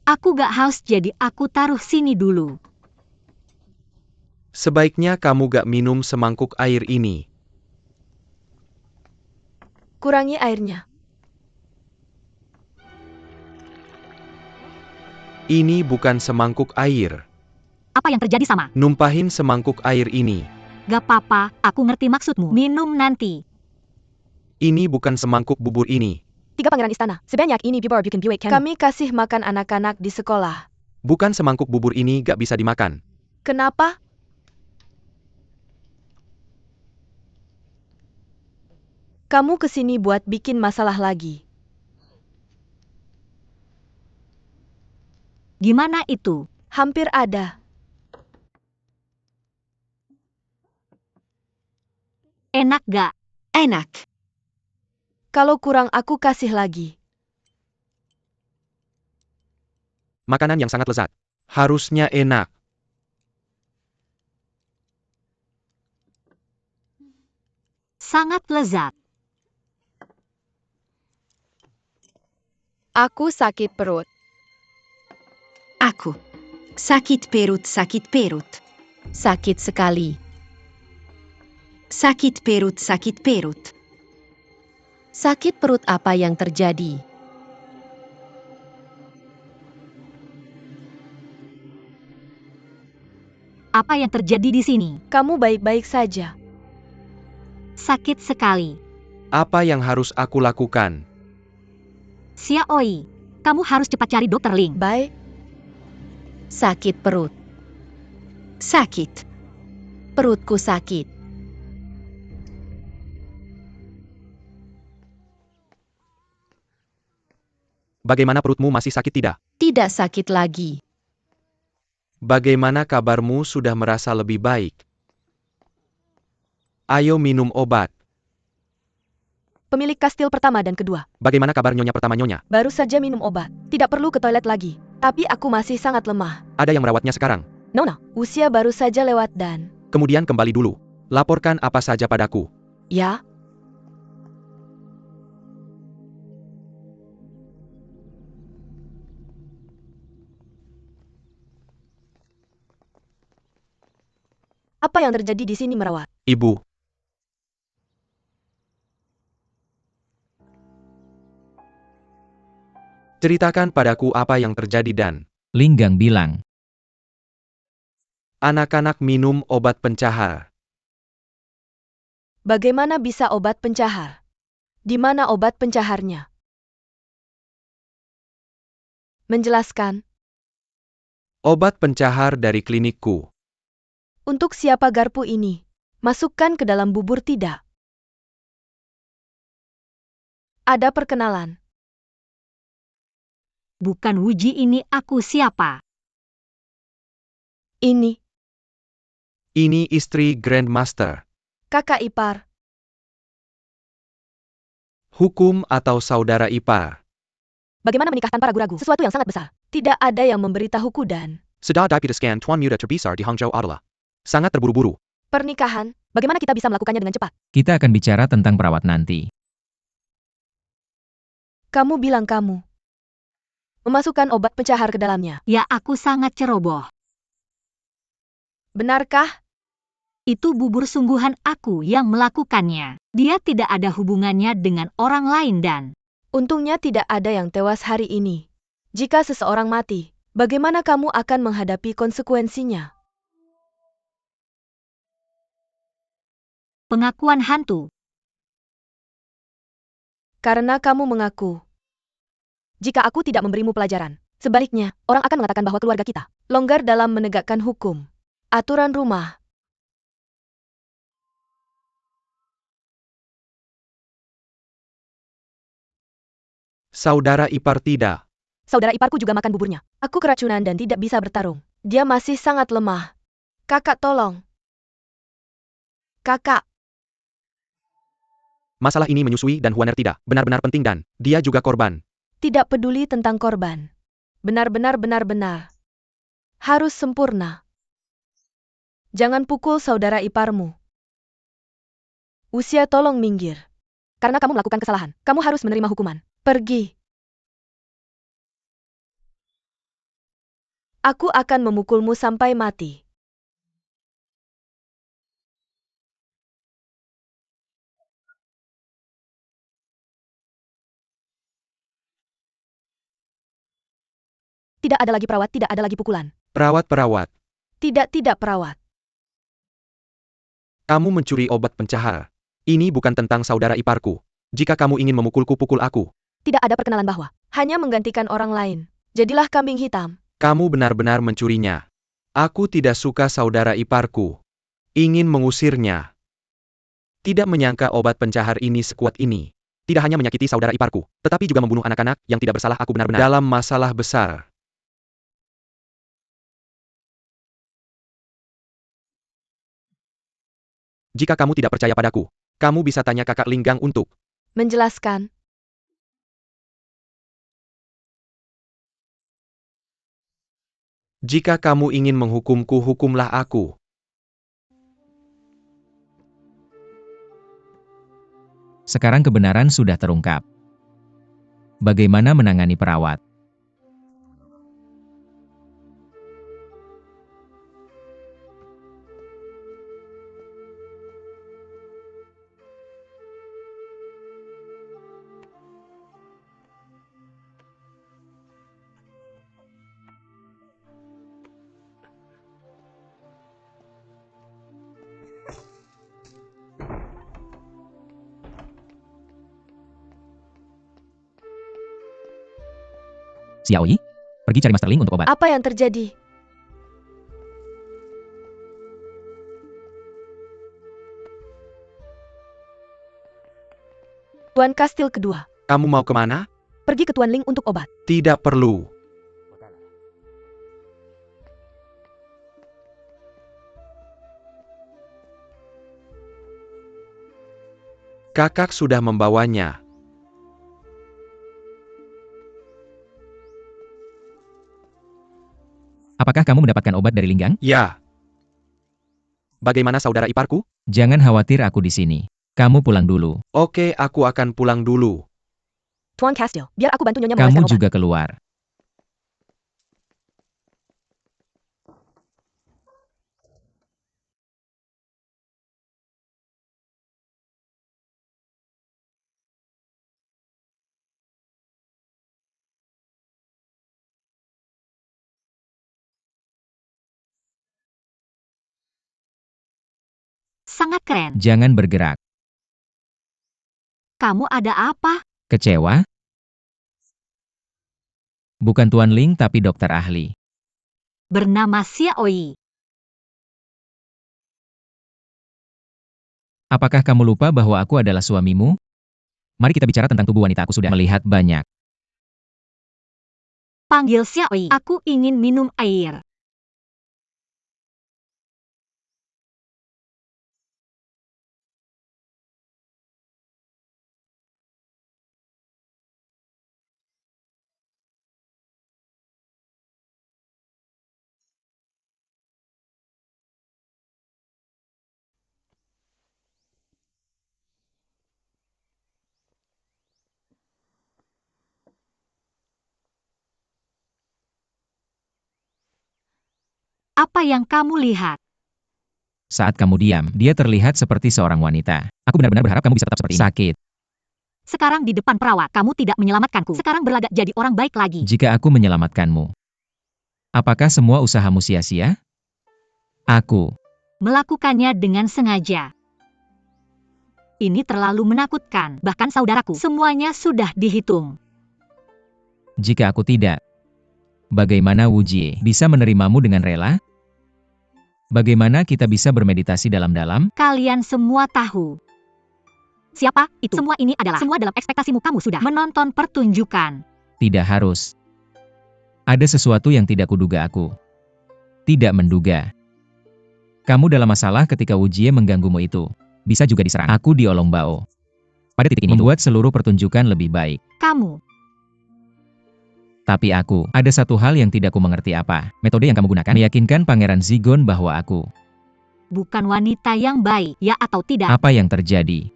Aku gak haus jadi aku taruh sini dulu. Sebaiknya kamu gak minum semangkuk air ini. Kurangi airnya. Ini bukan semangkuk air. Apa yang terjadi sama? Numpahin semangkuk air ini. Gak apa-apa, aku ngerti maksudmu. Minum nanti. Ini bukan semangkuk bubur ini. 3 pangeran istana. Sebanyak ini bubur bikin buat kami kasih makan anak-anak di sekolah. Bukan semangkuk bubur ini gak bisa dimakan. Kenapa? Kamu kesini buat bikin masalah lagi. Gimana itu? Hampir ada. Enak gak? Enak. Kalau kurang aku kasih lagi. Makanan yang sangat lezat. Harusnya enak. Sangat lezat. Aku sakit perut. Aku. Sakit perut, sakit perut. Sakit sekali. Sakit perut, sakit perut. Sakit perut apa yang terjadi? Apa yang terjadi di sini? Kamu baik-baik saja. Sakit sekali. Apa yang harus aku lakukan? Xiaoi, kamu harus cepat cari dokter Ling. Baik. Sakit perut. Sakit. Perutku sakit. Bagaimana perutmu masih sakit tidak? Tidak sakit lagi. Bagaimana kabarmu sudah merasa lebih baik? Ayo minum obat. Pemilik kastil pertama dan kedua. Bagaimana kabar nyonya pertama nyonya? Baru saja minum obat. Tidak perlu ke toilet lagi. Tapi aku masih sangat lemah. Ada yang merawatnya sekarang? Nona, usia baru saja lewat dan... Kemudian kembali dulu. Laporkan apa saja padaku. Ya? Apa yang terjadi di sini merawat? Ibu. Ceritakan padaku apa yang terjadi dan... Linggang bilang. Anak-anak minum obat pencahar. Bagaimana bisa obat pencahar? Di mana obat pencaharnya? Menjelaskan. Obat pencahar dari klinikku. Untuk siapa garpu ini? Masukkan ke dalam bubur tidak? Ada perkenalan. Bukan Wuji, ini aku siapa? Ini, Ini istri Grandmaster. kakak ipar. Hukum atau saudara ipar. Bagaimana menikah tanpa ragu-ragu? Sesuatu yang sangat besar. Tidak ada yang memberitahuku dan... Sedang diputuskan Tuan Muda terbesar di Hangzhou adalah sangat terburu-buru. Pernikahan, bagaimana kita bisa melakukannya dengan cepat? Kita akan bicara tentang perawat nanti. Kamu bilang kamu memasukkan obat pencahar ke dalamnya. Ya, aku sangat ceroboh. Benarkah? Itu bubur sungguhan aku yang melakukannya. Dia tidak ada hubungannya dengan orang lain dan... Untungnya tidak ada yang tewas hari ini. Jika seseorang mati, bagaimana kamu akan menghadapi konsekuensinya? Pengakuan hantu. Karena kamu mengaku. Jika aku tidak memberimu pelajaran, sebaliknya, orang akan mengatakan bahwa keluarga kita longgar dalam menegakkan hukum. Aturan rumah. Saudara ipar tidak. Saudara iparku juga makan buburnya. Aku keracunan dan tidak bisa bertarung. Dia masih sangat lemah. Kakak tolong. Kakak. Masalah ini menyusui dan Huaner tidak benar-benar penting dan dia juga korban. Tidak peduli tentang korban. Benar-benar. Harus sempurna. Jangan pukul saudara iparmu. Usia tolong minggir. Karena kamu melakukan kesalahan, kamu harus menerima hukuman. Pergi. Aku akan memukulmu sampai mati. Tidak ada lagi perawat, tidak ada lagi pukulan. Perawat. Tidak perawat. Kamu mencuri obat pencahar. Ini bukan tentang saudara iparku. Jika kamu ingin memukulku, pukul aku. Tidak ada perkenalan bahwa hanya menggantikan orang lain. Jadilah kambing hitam. Kamu benar-benar mencurinya. Aku tidak suka saudara iparku. Ingin mengusirnya. Tidak menyangka obat pencahar ini sekuat ini. Tidak hanya menyakiti saudara iparku, tetapi juga membunuh anak-anak yang tidak bersalah. Aku benar-benar dalam masalah besar. Jika kamu tidak percaya padaku, kamu bisa tanya kakak Linggang untuk menjelaskan. Jika kamu ingin menghukumku, hukumlah aku. Sekarang kebenaran sudah terungkap. Bagaimana menangani perawat? Xiaoyi, pergi cari Master Ling untuk obat. Apa yang terjadi? Tuan Kastil kedua. Kamu mau kemana? Pergi ke Tuan Ling untuk obat. Tidak perlu. Kakak sudah membawanya. Apakah kamu mendapatkan obat dari Linggang? Ya. Bagaimana saudara iparku? Jangan khawatir, aku di sini. Kamu pulang dulu. Oke, aku akan pulang dulu. Tuan Kastil, biar aku bantu Nyonya memoleskan Kamu obat. juga keluar. Sangat keren. Jangan bergerak. Kamu ada apa? Kecewa? Bukan Tuan Ling tapi dokter ahli. Bernama Xiaoyi. Apakah kamu lupa bahwa aku adalah suamimu? Mari kita bicara tentang tubuh wanita. Aku sudah melihat banyak. Panggil Xiaoyi. Aku ingin minum air. Apa yang kamu lihat? Saat kamu diam, dia terlihat seperti seorang wanita. Aku benar-benar berharap kamu bisa tetap seperti ini. Sakit. Sekarang di depan perawat, kamu tidak menyelamatkanku. Sekarang berlagak jadi orang baik lagi. Jika aku menyelamatkanmu, apakah semua usahamu sia-sia? Aku Melakukannya dengan sengaja. Ini terlalu menakutkan. Bahkan saudaraku, semuanya sudah dihitung. Jika aku tidak, bagaimana Wu Jie bisa menerimamu dengan rela? Bagaimana kita bisa bermeditasi dalam-dalam? Kalian semua tahu. Siapa itu? Semua ini adalah semua dalam ekspektasimu. Kamu sudah menonton pertunjukan. Tidak harus. Ada sesuatu yang tidak kuduga aku. Tidak menduga. Kamu dalam masalah ketika Wu Jie mengganggumu itu. Bisa juga diserang. Aku di Olong Bao. Pada titik ini membuat seluruh pertunjukan lebih baik. Kamu. Tapi aku, ada satu hal yang tidak ku mengerti apa. Metode yang kamu gunakan meyakinkan Pangeran Zigon bahwa aku Bukan wanita yang baik, ya atau tidak? apa yang terjadi.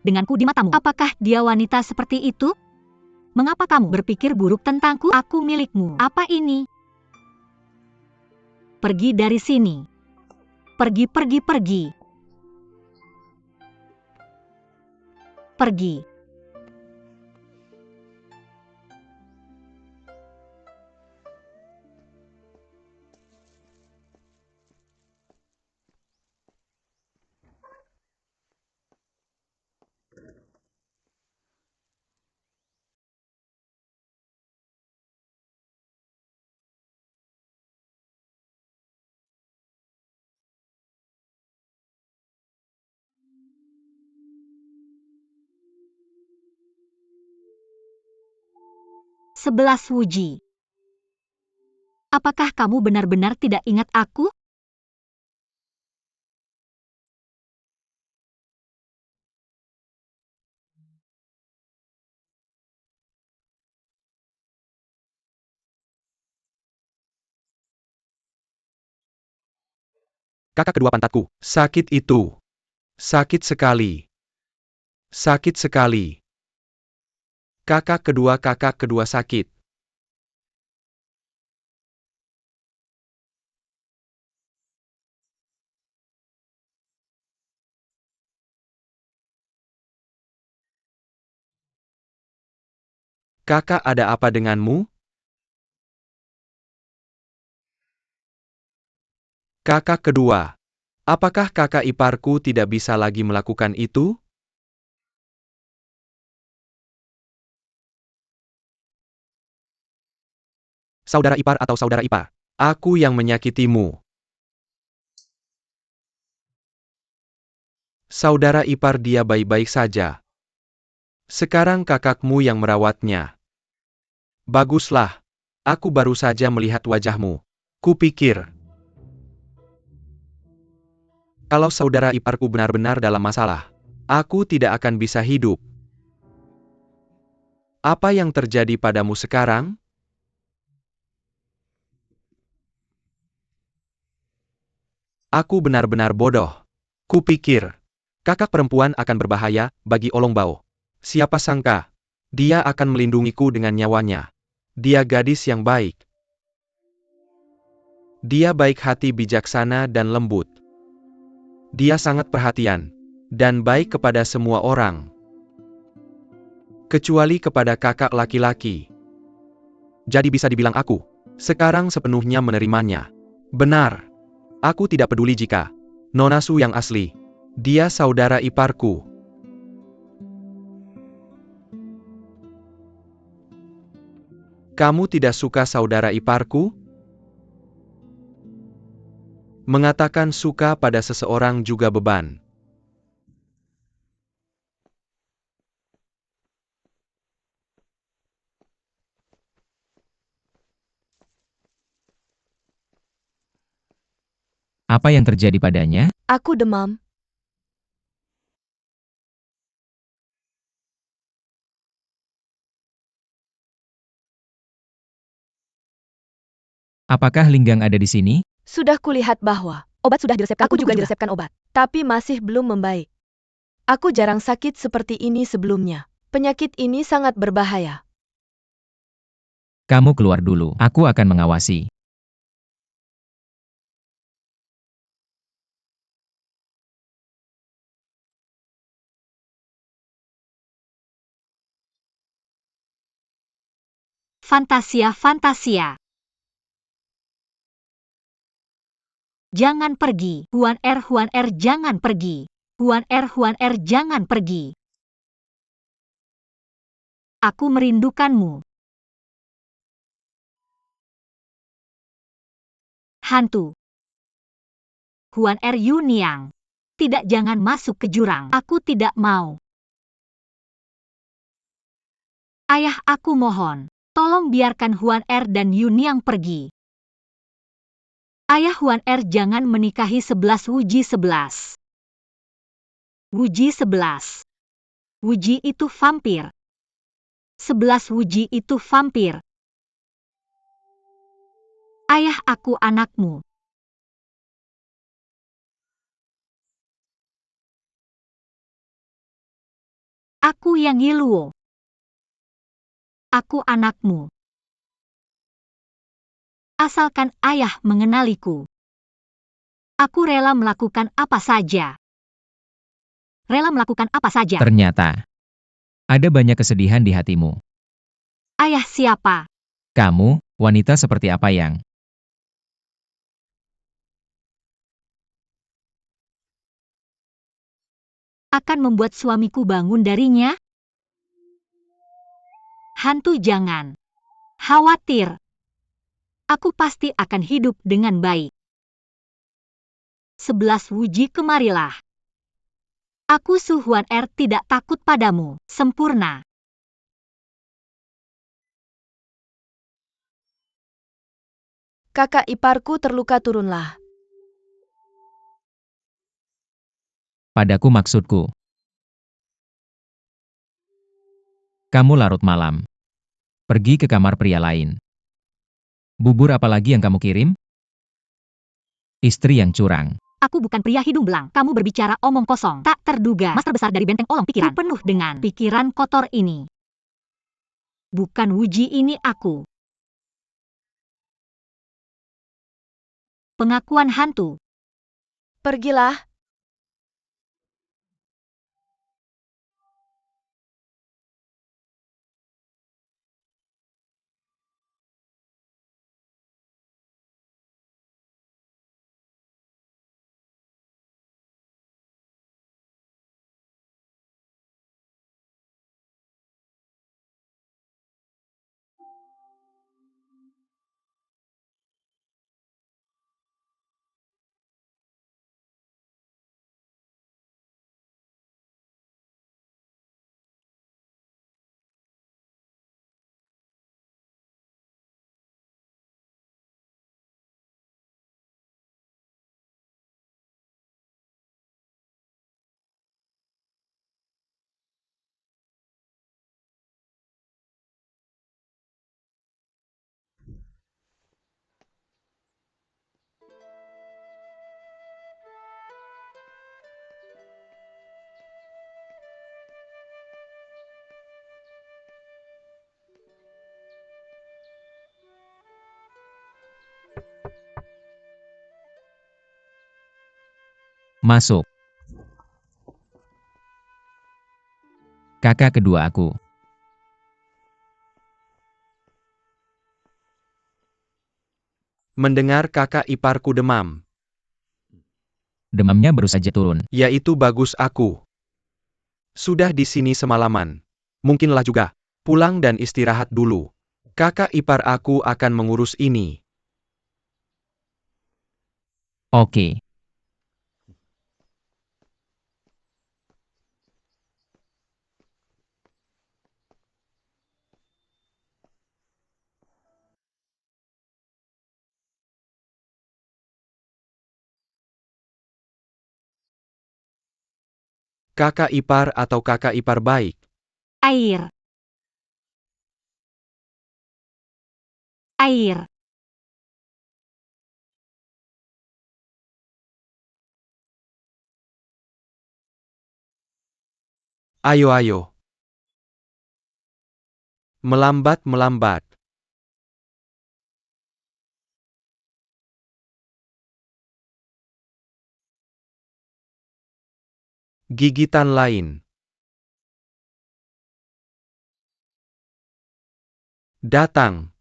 Denganku di matamu. Apakah dia wanita seperti itu? Mengapa kamu berpikir buruk tentangku? Aku milikmu. Apa ini? Pergi dari sini. Pergi, pergi, pergi. Pergi. Sebelas Wuji. Apakah kamu benar-benar tidak ingat aku? Kakak kedua pantatku. Sakit itu. Sakit sekali. Sakit sekali. Kakak kedua sakit. Kakak, ada apa denganmu? Kakak kedua. Apakah kakak iparku tidak bisa lagi melakukan itu? Saudara ipar atau saudara ipar? Aku yang menyakitimu. Saudara ipar, dia baik-baik saja. Sekarang kakakmu yang merawatnya. Baguslah. Aku baru saja melihat wajahmu. Kupikir, kalau saudara iparku benar-benar dalam masalah, aku tidak akan bisa hidup. Apa yang terjadi padamu sekarang? Aku benar-benar bodoh. Kupikir, kakak perempuan akan berbahaya bagi Olong Bao. Siapa sangka, dia akan melindungiku dengan nyawanya. Dia gadis yang baik. Dia baik hati, bijaksana dan lembut. Dia sangat perhatian dan baik kepada semua orang. Kecuali kepada kakak laki-laki. Jadi bisa dibilang aku sekarang sepenuhnya menerimanya. Benar. Aku tidak peduli jika Nona Su yang asli. Dia saudara iparku. Kamu tidak suka saudara iparku? Mengatakan suka pada seseorang juga beban. Apa yang terjadi padanya? Aku demam. Apakah Linggang ada di sini? Sudah kulihat bahwa Obat sudah diresepkan. aku juga diresepkan obat, tapi masih belum membaik. Aku jarang sakit seperti ini sebelumnya. Penyakit ini sangat berbahaya. Kamu keluar dulu. Aku akan mengawasi. Fantasia, fantasia. Jangan pergi, Huan Er, jangan pergi. Huan Er, jangan pergi. Aku merindukanmu. Hantu. Huan Er Yuniang. Tidak, jangan masuk ke jurang. Aku tidak mau. Ayah, aku mohon. Tolong biarkan Huan Er dan Yuniang pergi. Ayah, Huan Er jangan menikahi 11 Wuji 11. Wuji 11. Wuji itu vampir. 11 Wuji itu vampir. Ayah, aku anakmu. Aku yang Yiluo. Aku anakmu. Asalkan ayah mengenaliku. Aku rela melakukan apa saja. Rela melakukan apa saja. Ternyata, ada banyak kesedihan di hatimu. Ayah siapa? Kamu, wanita seperti apa yang Akan membuat suamiku bangun darinya? Hantu, jangan khawatir. Aku pasti akan hidup dengan baik. 11 Wuji, kemarilah. Aku Su Huan Er tidak takut padamu. Sempurna. Kakak iparku terluka, turunlah. padaku maksudku? Kamu larut malam. Pergi ke kamar pria lain. Bubur apa lagi yang kamu kirim? Istri yang curang. Aku bukan pria hidung belang. Kamu berbicara omong kosong. Tak terduga. Master besar dari benteng Olong pikiran. Ku penuh dengan pikiran kotor ini. Bukan Wuji ini aku. Pengakuan hantu. Pergilah. Masuk. Kakak kedua aku. Mendengar kakak iparku demam. Demamnya baru saja turun. Yaitu bagus aku. Sudah di sini semalaman. Mungkinlah juga. Pulang dan istirahat dulu. Kakak ipar aku akan mengurus ini. Oke. Kakak ipar atau kakak ipar baik? Air. Air. Ayo ayo. Melambat-melambat. Gigitan lain. Datang.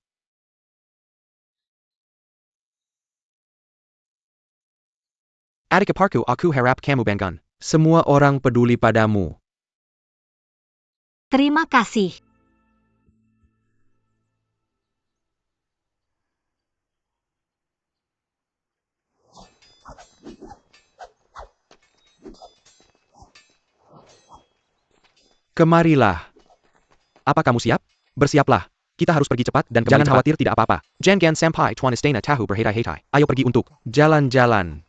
Adik iparku, aku harap kamu banggaan. Semua orang peduli padamu. Terima kasih. Kemarilah. Apa kamu siap? Bersiaplah. Kita harus pergi cepat dan jangan khawatir tidak apa-apa. Jangan sampai Tuan Istana tahu berhati-hati. Ayo pergi untuk jalan-jalan.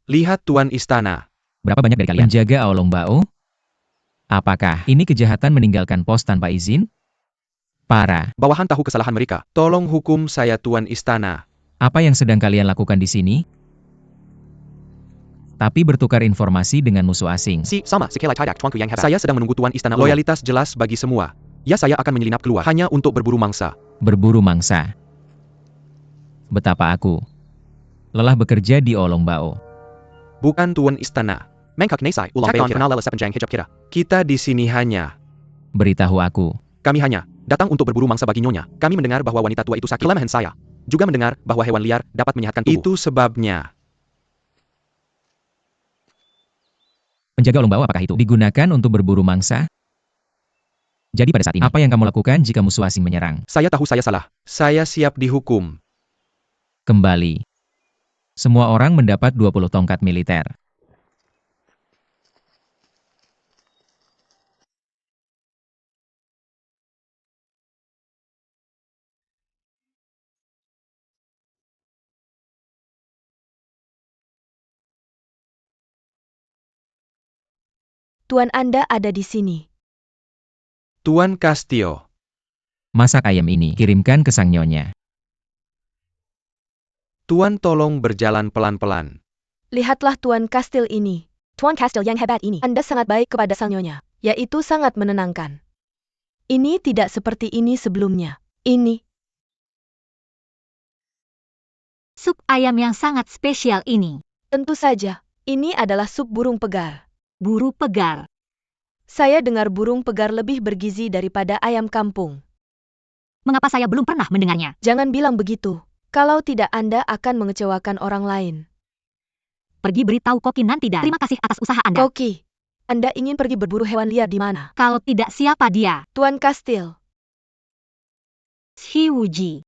Lihat Tuan Istana. Berapa banyak dari kalian menjaga Aolong Bao? Apakah ini kejahatan meninggalkan pos tanpa izin? Para, Bawahan tahu kesalahan mereka. Tolong hukum saya Tuan Istana. apa yang sedang kalian lakukan di sini? Tapi bertukar informasi dengan musuh asing. Sama, sekali tidak Tuanku yang hebat. Saya sedang menunggu Tuan Istana. Loyalitas jelas bagi semua. Ya, saya akan menyelinap keluar hanya untuk berburu mangsa. Berburu mangsa. Betapa aku lelah bekerja di Aolong Bao. Bukan Tuan Istana. Mengkak Nesai, ulang beon kenal lala sepenjang hijab kira. Kita di sini hanya. Beritahu aku. Kami hanya datang untuk berburu mangsa bagi Nyonya. Kami mendengar bahwa wanita tua itu sakit. Kelemahan saya juga mendengar bahwa hewan liar dapat menyehatkan tubuh. Itu sebabnya. Penjaga Aolong Bao apakah itu digunakan untuk berburu mangsa? Jadi pada saat ini, apa yang kamu lakukan jika musuh asing menyerang? Saya tahu saya salah. Saya siap dihukum. Kembali. Semua orang mendapat 20 tongkat militer. Tuan Anda ada di sini. Tuan Castillo. Masak ayam ini, kirimkan ke sang nyonya. Tuan tolong berjalan pelan-pelan. Lihatlah Tuan Kastil ini. Tuan Kastil yang hebat ini. Anda sangat baik kepada sang nyonya. Yaitu sangat menenangkan. Ini tidak seperti ini sebelumnya. Ini. Sup ayam yang sangat spesial ini. Tentu saja. Ini adalah sup burung pegar. Buru pegar. Saya dengar burung pegar lebih bergizi daripada ayam kampung. Mengapa saya belum pernah mendengarnya? Jangan bilang begitu. Kalau tidak Anda akan mengecewakan orang lain. Pergi beritahu Koki nanti dan terima kasih atas usaha Anda. Koki, Anda ingin pergi berburu hewan liar di mana? Kalau tidak siapa dia? Tuan Kastil. Shiwuji.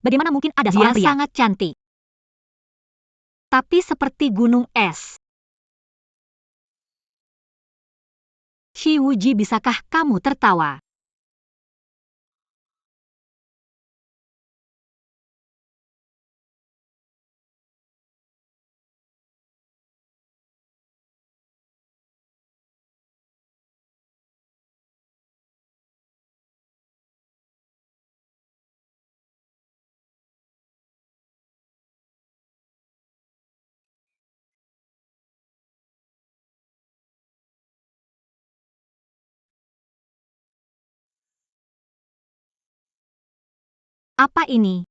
Bagaimana mungkin ada seorang pria sangat cantik, tapi seperti gunung es? Shiwuji, bisakah kamu tertawa? Apa ini?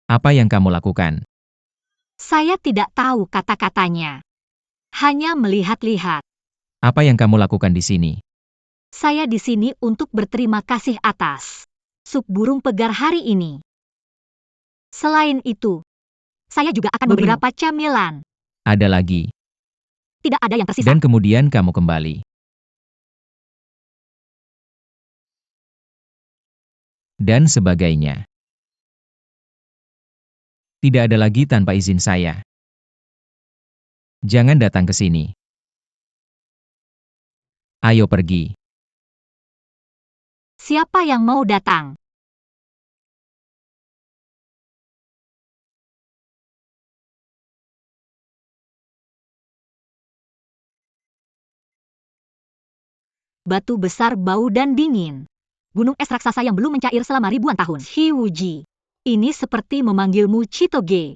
Apa yang kamu lakukan? Saya tidak tahu kata-katanya. Hanya melihat-lihat. Apa yang kamu lakukan di sini? Saya di sini untuk berterima kasih atas sup burung pegar hari ini. Selain itu, saya juga akan Memberimu. beberapa camilan. Ada lagi. Tidak ada yang tersisa. Dan kemudian kamu kembali. Dan sebagainya. Tidak ada lagi tanpa izin saya. Jangan datang ke sini. Ayo pergi. Siapa yang mau datang? Batu besar bau dan dingin. Gunung es raksasa yang belum mencair selama ribuan tahun. Hiwuji. Ini seperti memanggilmu Chitoge.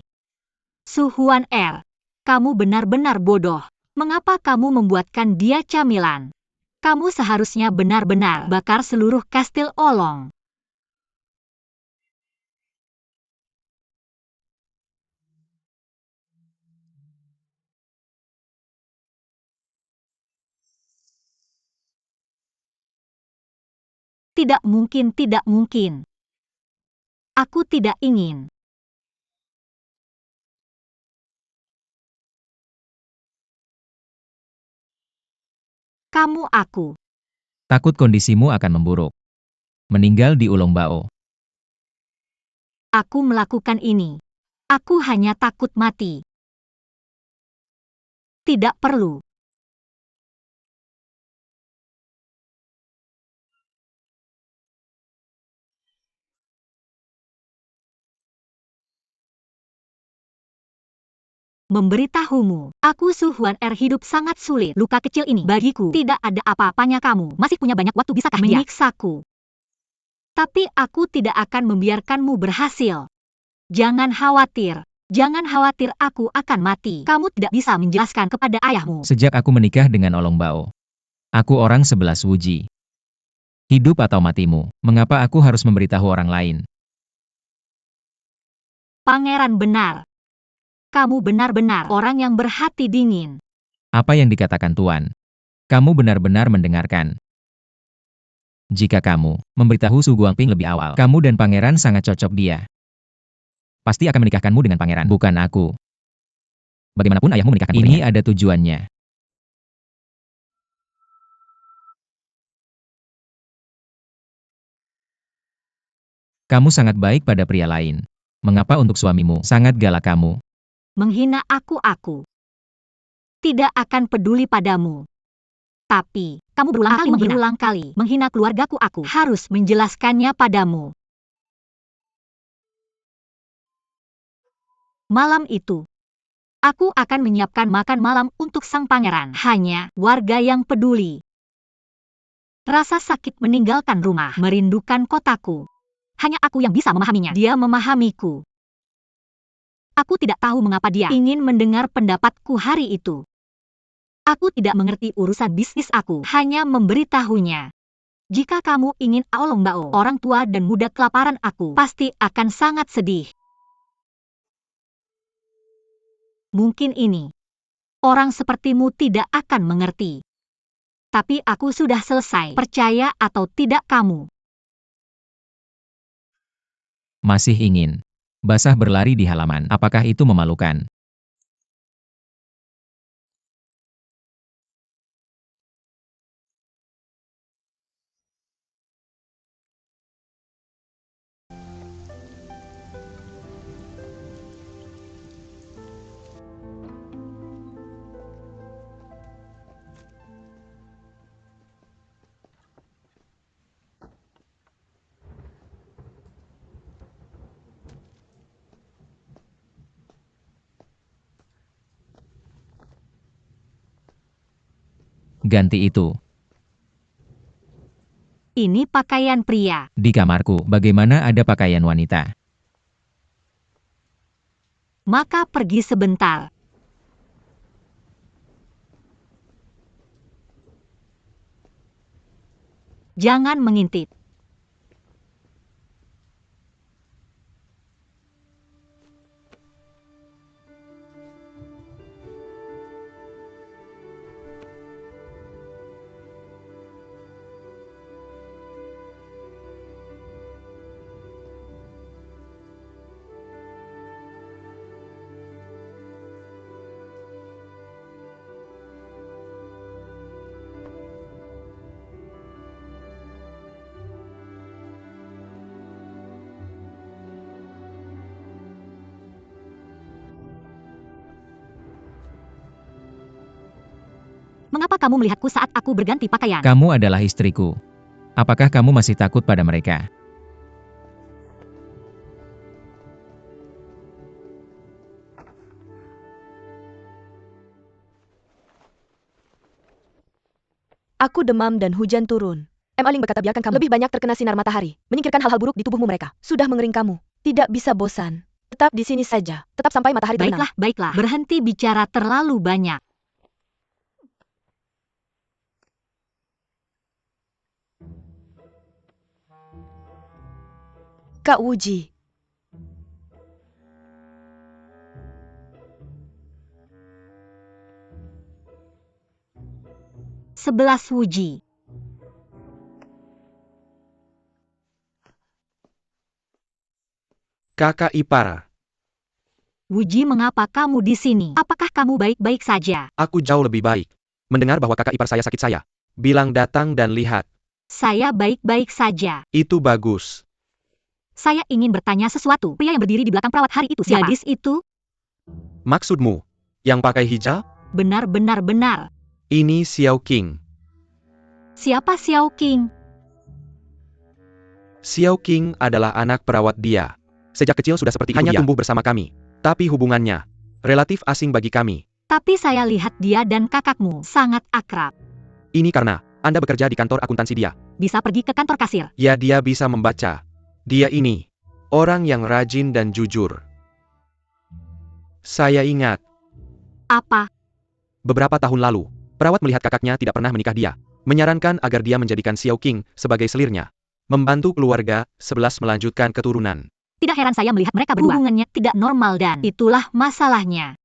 Su Huan Er. Kamu benar-benar bodoh. Mengapa kamu membuatkan dia camilan? Kamu seharusnya benar-benar bakar seluruh kastil Olong. Tidak mungkin, tidak mungkin. Aku tidak ingin. Kamu aku. Takut kondisimu akan memburuk. Meninggal di Ulong Bao. Aku melakukan ini. Aku hanya takut mati. Tidak perlu. Memberitahumu, aku Su Huan Er hidup sangat sulit. Luka kecil ini bagiku tidak ada apa-apanya. Kamu masih punya banyak waktu, bisakah menyiksaku? Tapi aku tidak akan membiarkanmu berhasil. Jangan khawatir. Jangan khawatir, aku akan mati. Kamu tidak bisa menjelaskan kepada ayahmu. Sejak aku menikah dengan Olong Bao. Aku orang 11 Wuji. Hidup atau matimu, mengapa aku harus memberitahu orang lain? Pangeran benar. Kamu benar-benar orang yang berhati dingin. Apa yang dikatakan Tuan? Kamu benar-benar mendengarkan. Jika kamu memberitahu Su Guangping lebih awal, kamu dan pangeran sangat cocok. Dia pasti akan menikahkanmu dengan pangeran, bukan aku. Bagaimanapun ayahmu menikahkan ini ada tujuannya. Kamu sangat baik pada pria lain. Mengapa untuk suamimu sangat galak kamu? Menghina aku. Tidak akan peduli padamu. Tapi, kamu berulang kali menghina keluargaku. Aku harus menjelaskannya padamu. Malam itu, aku akan menyiapkan makan malam untuk sang pangeran. Hanya warga yang peduli. Rasa sakit meninggalkan rumah, merindukan kotaku. Hanya aku yang bisa memahaminya. Dia memahamiku. Aku tidak tahu mengapa dia ingin mendengar pendapatku hari itu. Aku tidak mengerti urusan bisnis. Aku hanya memberitahunya. Jika kamu ingin Olong Bao, orang tua dan muda kelaparan, aku pasti akan sangat sedih. Mungkin ini orang sepertimu tidak akan mengerti. Tapi aku sudah selesai. Percaya atau tidak kamu? Masih ingin basah berlari di halaman. Apakah itu memalukan? Ganti itu. Ini pakaian pria. Di kamarku, bagaimana ada pakaian wanita? Maka pergi sebentar. Jangan mengintip. Mengapa kamu melihatku saat aku berganti pakaian? Kamu adalah istriku. Apakah kamu masih takut pada mereka? Aku demam dan hujan turun. Aling berkata biarkan kamu lebih banyak terkena sinar matahari. Menyingkirkan hal-hal buruk di tubuhmu mereka. Sudah mengering kamu. Tidak bisa bosan. Tetap di sini saja. Tetap sampai matahari terbenam. Baiklah, baiklah. Berhenti bicara terlalu banyak. Kak Wuji. Sebelas Wuji. Kakak ipar, Wuji, mengapa kamu di sini? Apakah kamu baik-baik saja? aku jauh lebih baik. Mendengar bahwa kakak ipar saya sakit saya. Bilang datang dan lihat. Saya baik-baik saja. Itu bagus. Saya ingin bertanya sesuatu. Pria yang berdiri di belakang perawat hari itu siapa? Gadis itu? Maksudmu, yang pakai hijab? Benar. Ini Xiao Qing. Siapa Xiao Qing? Xiao Qing adalah anak perawat dia. Sejak kecil sudah seperti hanya tumbuh bersama kami. Tapi hubungannya relatif asing bagi kami. Tapi saya lihat dia dan kakakmu sangat akrab. Ini karena Anda bekerja di kantor akuntansi dia. Bisa pergi ke kantor kasir. Ya, dia bisa membaca. Dia ini orang yang rajin dan jujur. Saya ingat Apa? beberapa tahun lalu, perawat melihat kakaknya tidak pernah menikah dia. Menyarankan agar dia menjadikan Xiao Qing sebagai selirnya. Membantu keluarga, 11 melanjutkan keturunan. Tidak heran saya melihat mereka berdua. Hubungannya tidak normal dan itulah masalahnya.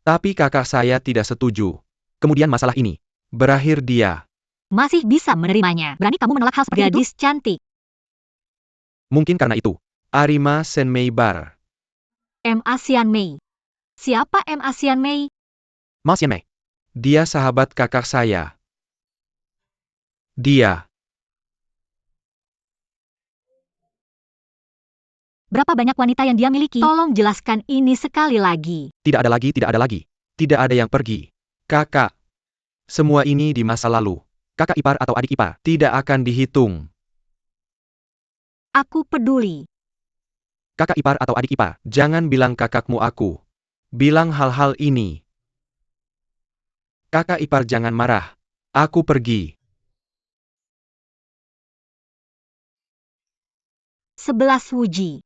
Tapi kakak saya tidak setuju. Kemudian masalah ini berakhir dia. Masih bisa menerimanya. Berani kamu menolak hal seperti itu? Gadis cantik. Mungkin karena itu, Arima Senmei Bar. M. Asian Mei. Siapa M. Asian Mei? Ma Xianmei. Dia sahabat kakak saya. Dia. Berapa banyak wanita yang dia miliki? Tolong jelaskan ini sekali lagi. Tidak ada lagi, tidak ada lagi. Tidak ada yang pergi. Kakak. Semua ini di masa lalu. Kakak ipar atau adik ipar tidak akan dihitung. Aku peduli. Kakak ipar atau adik ipar, jangan bilang kakakmu aku. Bilang hal-hal ini. Kakak ipar jangan marah. Aku pergi. 11 Wuji.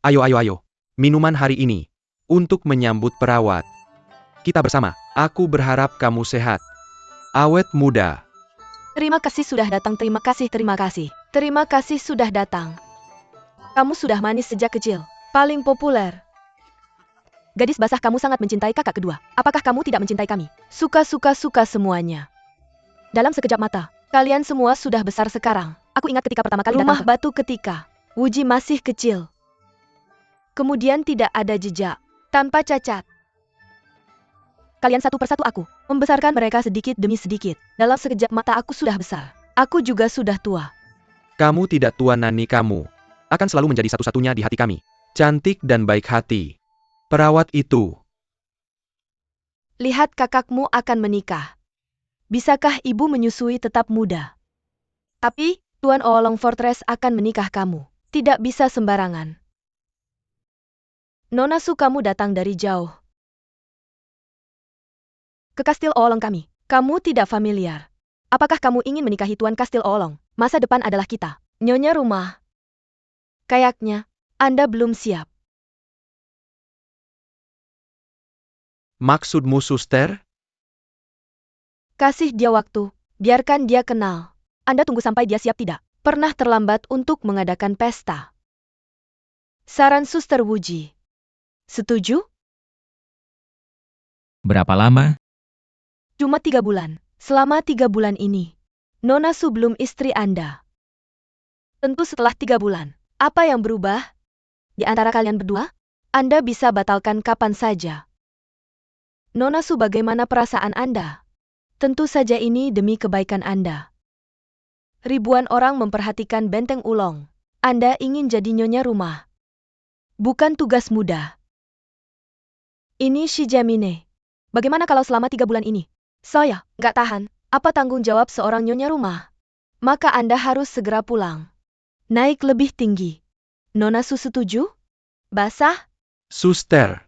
Ayo. Minuman hari ini. Untuk menyambut perawat. Kita bersama. Aku berharap kamu sehat. Awet muda. Terima kasih sudah datang. Terima kasih. Terima kasih sudah datang. Kamu sudah manis sejak kecil. Paling populer. Gadis basah, kamu sangat mencintai kakak kedua. Apakah kamu tidak mencintai kami? Suka semuanya. Dalam sekejap mata, kalian semua sudah besar sekarang. Aku ingat ketika pertama kali datang ke batu ketika Wuji masih kecil. Kemudian tidak ada jejak, tanpa cacat. Kalian satu persatu aku membesarkan mereka sedikit demi sedikit. Dalam sekejap mata aku sudah besar. Aku juga sudah tua. Kamu tidak tua, Nani. Kamu akan selalu menjadi satu-satunya di hati kami. Cantik dan baik hati. Perawat itu. Lihat, kakakmu akan menikah. Bisakah ibu menyusui tetap muda? Tapi, Tuan Oolong Fortress akan menikah kamu. Tidak bisa sembarangan. Nona Su, kamu datang dari jauh ke Kastil Oolong kami. Kamu tidak familiar. Apakah kamu ingin menikahi Tuan Kastil Oolong? Masa depan adalah kita. Nyonya rumah. Kayaknya, Anda belum siap. Maksudmu suster? Kasih dia waktu, biarkan dia kenal. Anda tunggu sampai dia siap tidak pernah terlambat untuk mengadakan pesta. Saran Suster Wuji. Setuju? Berapa lama? Cuma 3 bulan. Selama 3 bulan ini, Nona Su belum istri Anda. Tentu setelah 3 bulan, apa yang berubah? Di antara kalian berdua, Anda bisa batalkan kapan saja. Nona Su, bagaimana perasaan Anda? Tentu saja ini demi kebaikan Anda. Ribuan orang memperhatikan Benteng Ulong. Anda ingin jadi nyonya rumah. Bukan tugas mudah. Ini Shijamine. Bagaimana kalau selama 3 bulan ini? Saya nggak tahan. Apa tanggung jawab seorang nyonya rumah? Maka Anda harus segera pulang. Naik lebih tinggi. Nona Su setuju? Basah? Suster.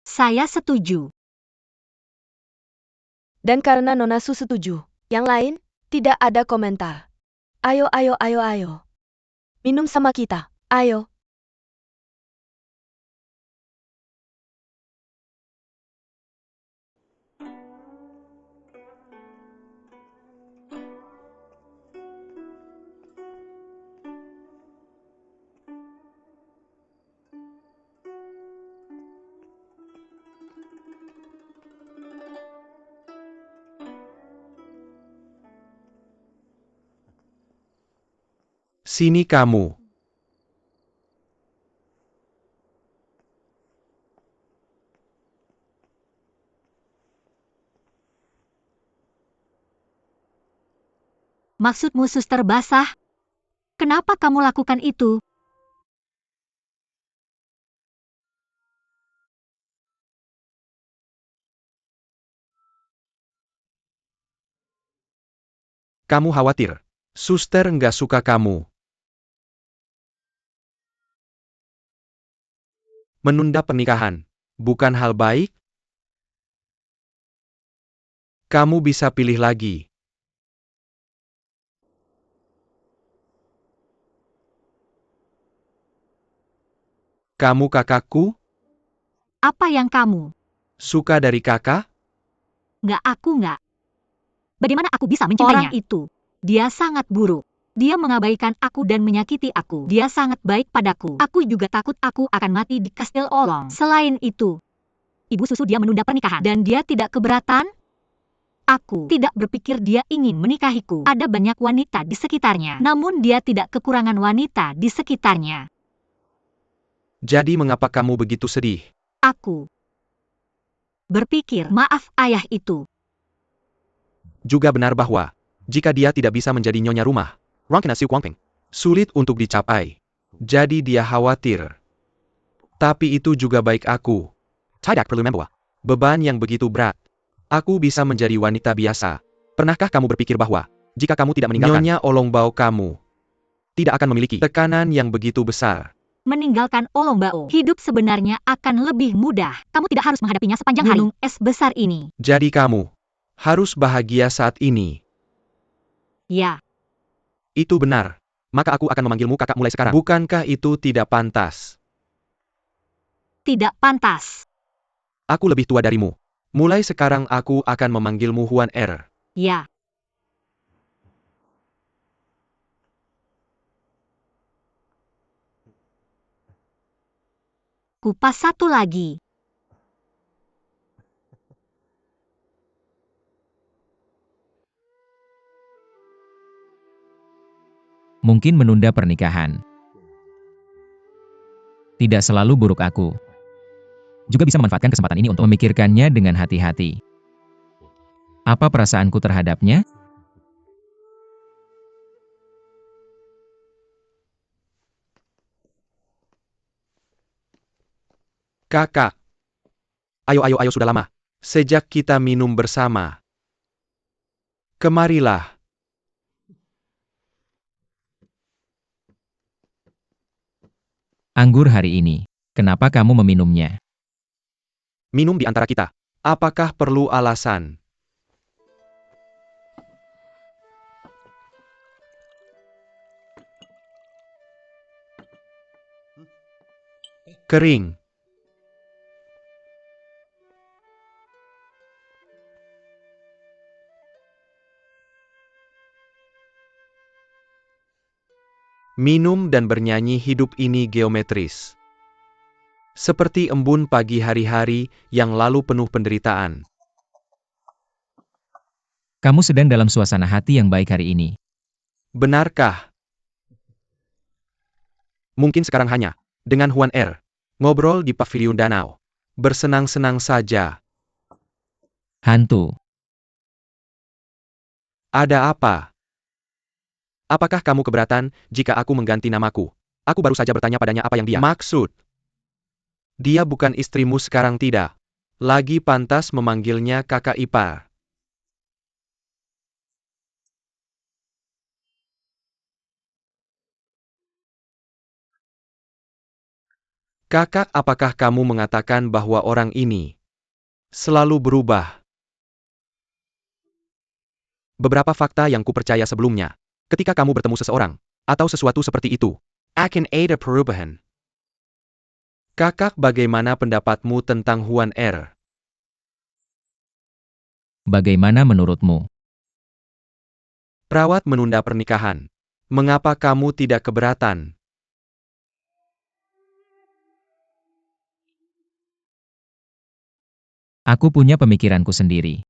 Saya setuju. Dan karena Nona Su setuju, yang lain tidak ada komentar. Ayo, ayo, ayo, ayo. Minum sama kita. Ayo. Sini kamu. Maksudmu suster basah? Kenapa kamu lakukan itu? Kamu khawatir. Suster nggak suka kamu. Menunda pernikahan. Bukan hal baik? Kamu bisa pilih lagi. Kamu kakakku? Apa yang kamu? Suka dari kakak? Nggak. Bagaimana aku bisa mencintainya? Orang itu. Dia sangat buruk. Dia mengabaikan aku dan menyakiti aku. Dia sangat baik padaku. Aku juga takut aku akan mati di Kastil Oolong. Selain itu, ibu susu dia menunda pernikahan. Dan dia tidak keberatan? Aku tidak berpikir dia ingin menikahiku. Ada banyak wanita di sekitarnya. Namun dia tidak kekurangan wanita di sekitarnya. Jadi mengapa kamu begitu sedih? Aku berpikir maaf ayah itu. Juga benar bahwa, jika dia tidak bisa menjadi nyonya rumah, Rangkana Siu Kuangping, sulit untuk dicapai. Jadi dia khawatir. Tapi itu juga baik aku. Tidak perlu membawa beban yang begitu berat. Aku bisa menjadi wanita biasa. Pernahkah kamu berpikir bahwa, jika kamu tidak meninggalkan Nyonya Olongbao, kamu tidak akan memiliki tekanan yang begitu besar? Meninggalkan Olongbao, hidup sebenarnya akan lebih mudah. Kamu tidak harus menghadapinya sepanjang hari. Gunung es besar ini. Jadi kamu harus bahagia saat ini. Ya. Itu benar. Maka aku akan memanggilmu kakak mulai sekarang. Bukankah itu tidak pantas? Tidak pantas. Aku lebih tua darimu. Mulai sekarang aku akan memanggilmu Huan Er. Ya. Kupas satu lagi. Mungkin menunda pernikahan. Tidak selalu buruk aku. Juga bisa memanfaatkan kesempatan ini untuk memikirkannya dengan hati-hati. Apa perasaanku terhadapnya? Kakak. Ayo sudah lama. Sejak kita minum bersama. Kemarilah. Anggur hari ini. Kenapa kamu meminumnya? Minum di antara kita. Apakah perlu alasan? Kering. Minum dan bernyanyi hidup ini geometris. Seperti embun pagi hari-hari yang lalu penuh penderitaan. Kamu sedang dalam suasana hati yang baik hari ini. Benarkah? Mungkin sekarang hanya dengan Juan R. Ngobrol di pavilion danau. Bersenang-senang saja. Hantu. Ada apa? Apakah kamu keberatan jika aku mengganti namaku? Aku baru saja bertanya padanya apa yang dia maksud. Dia bukan istrimu sekarang, tidak. Lagi pantas memanggilnya kakak ipar. Kakak, apakah kamu mengatakan bahwa orang ini selalu berubah? Beberapa fakta yang kupercaya sebelumnya. Ketika kamu bertemu seseorang, atau sesuatu seperti itu, akan ada perubahan. Kakak, bagaimana pendapatmu tentang Juan R? Bagaimana menurutmu? Perawat menunda pernikahan. Mengapa kamu tidak keberatan? Aku punya pemikiranku sendiri.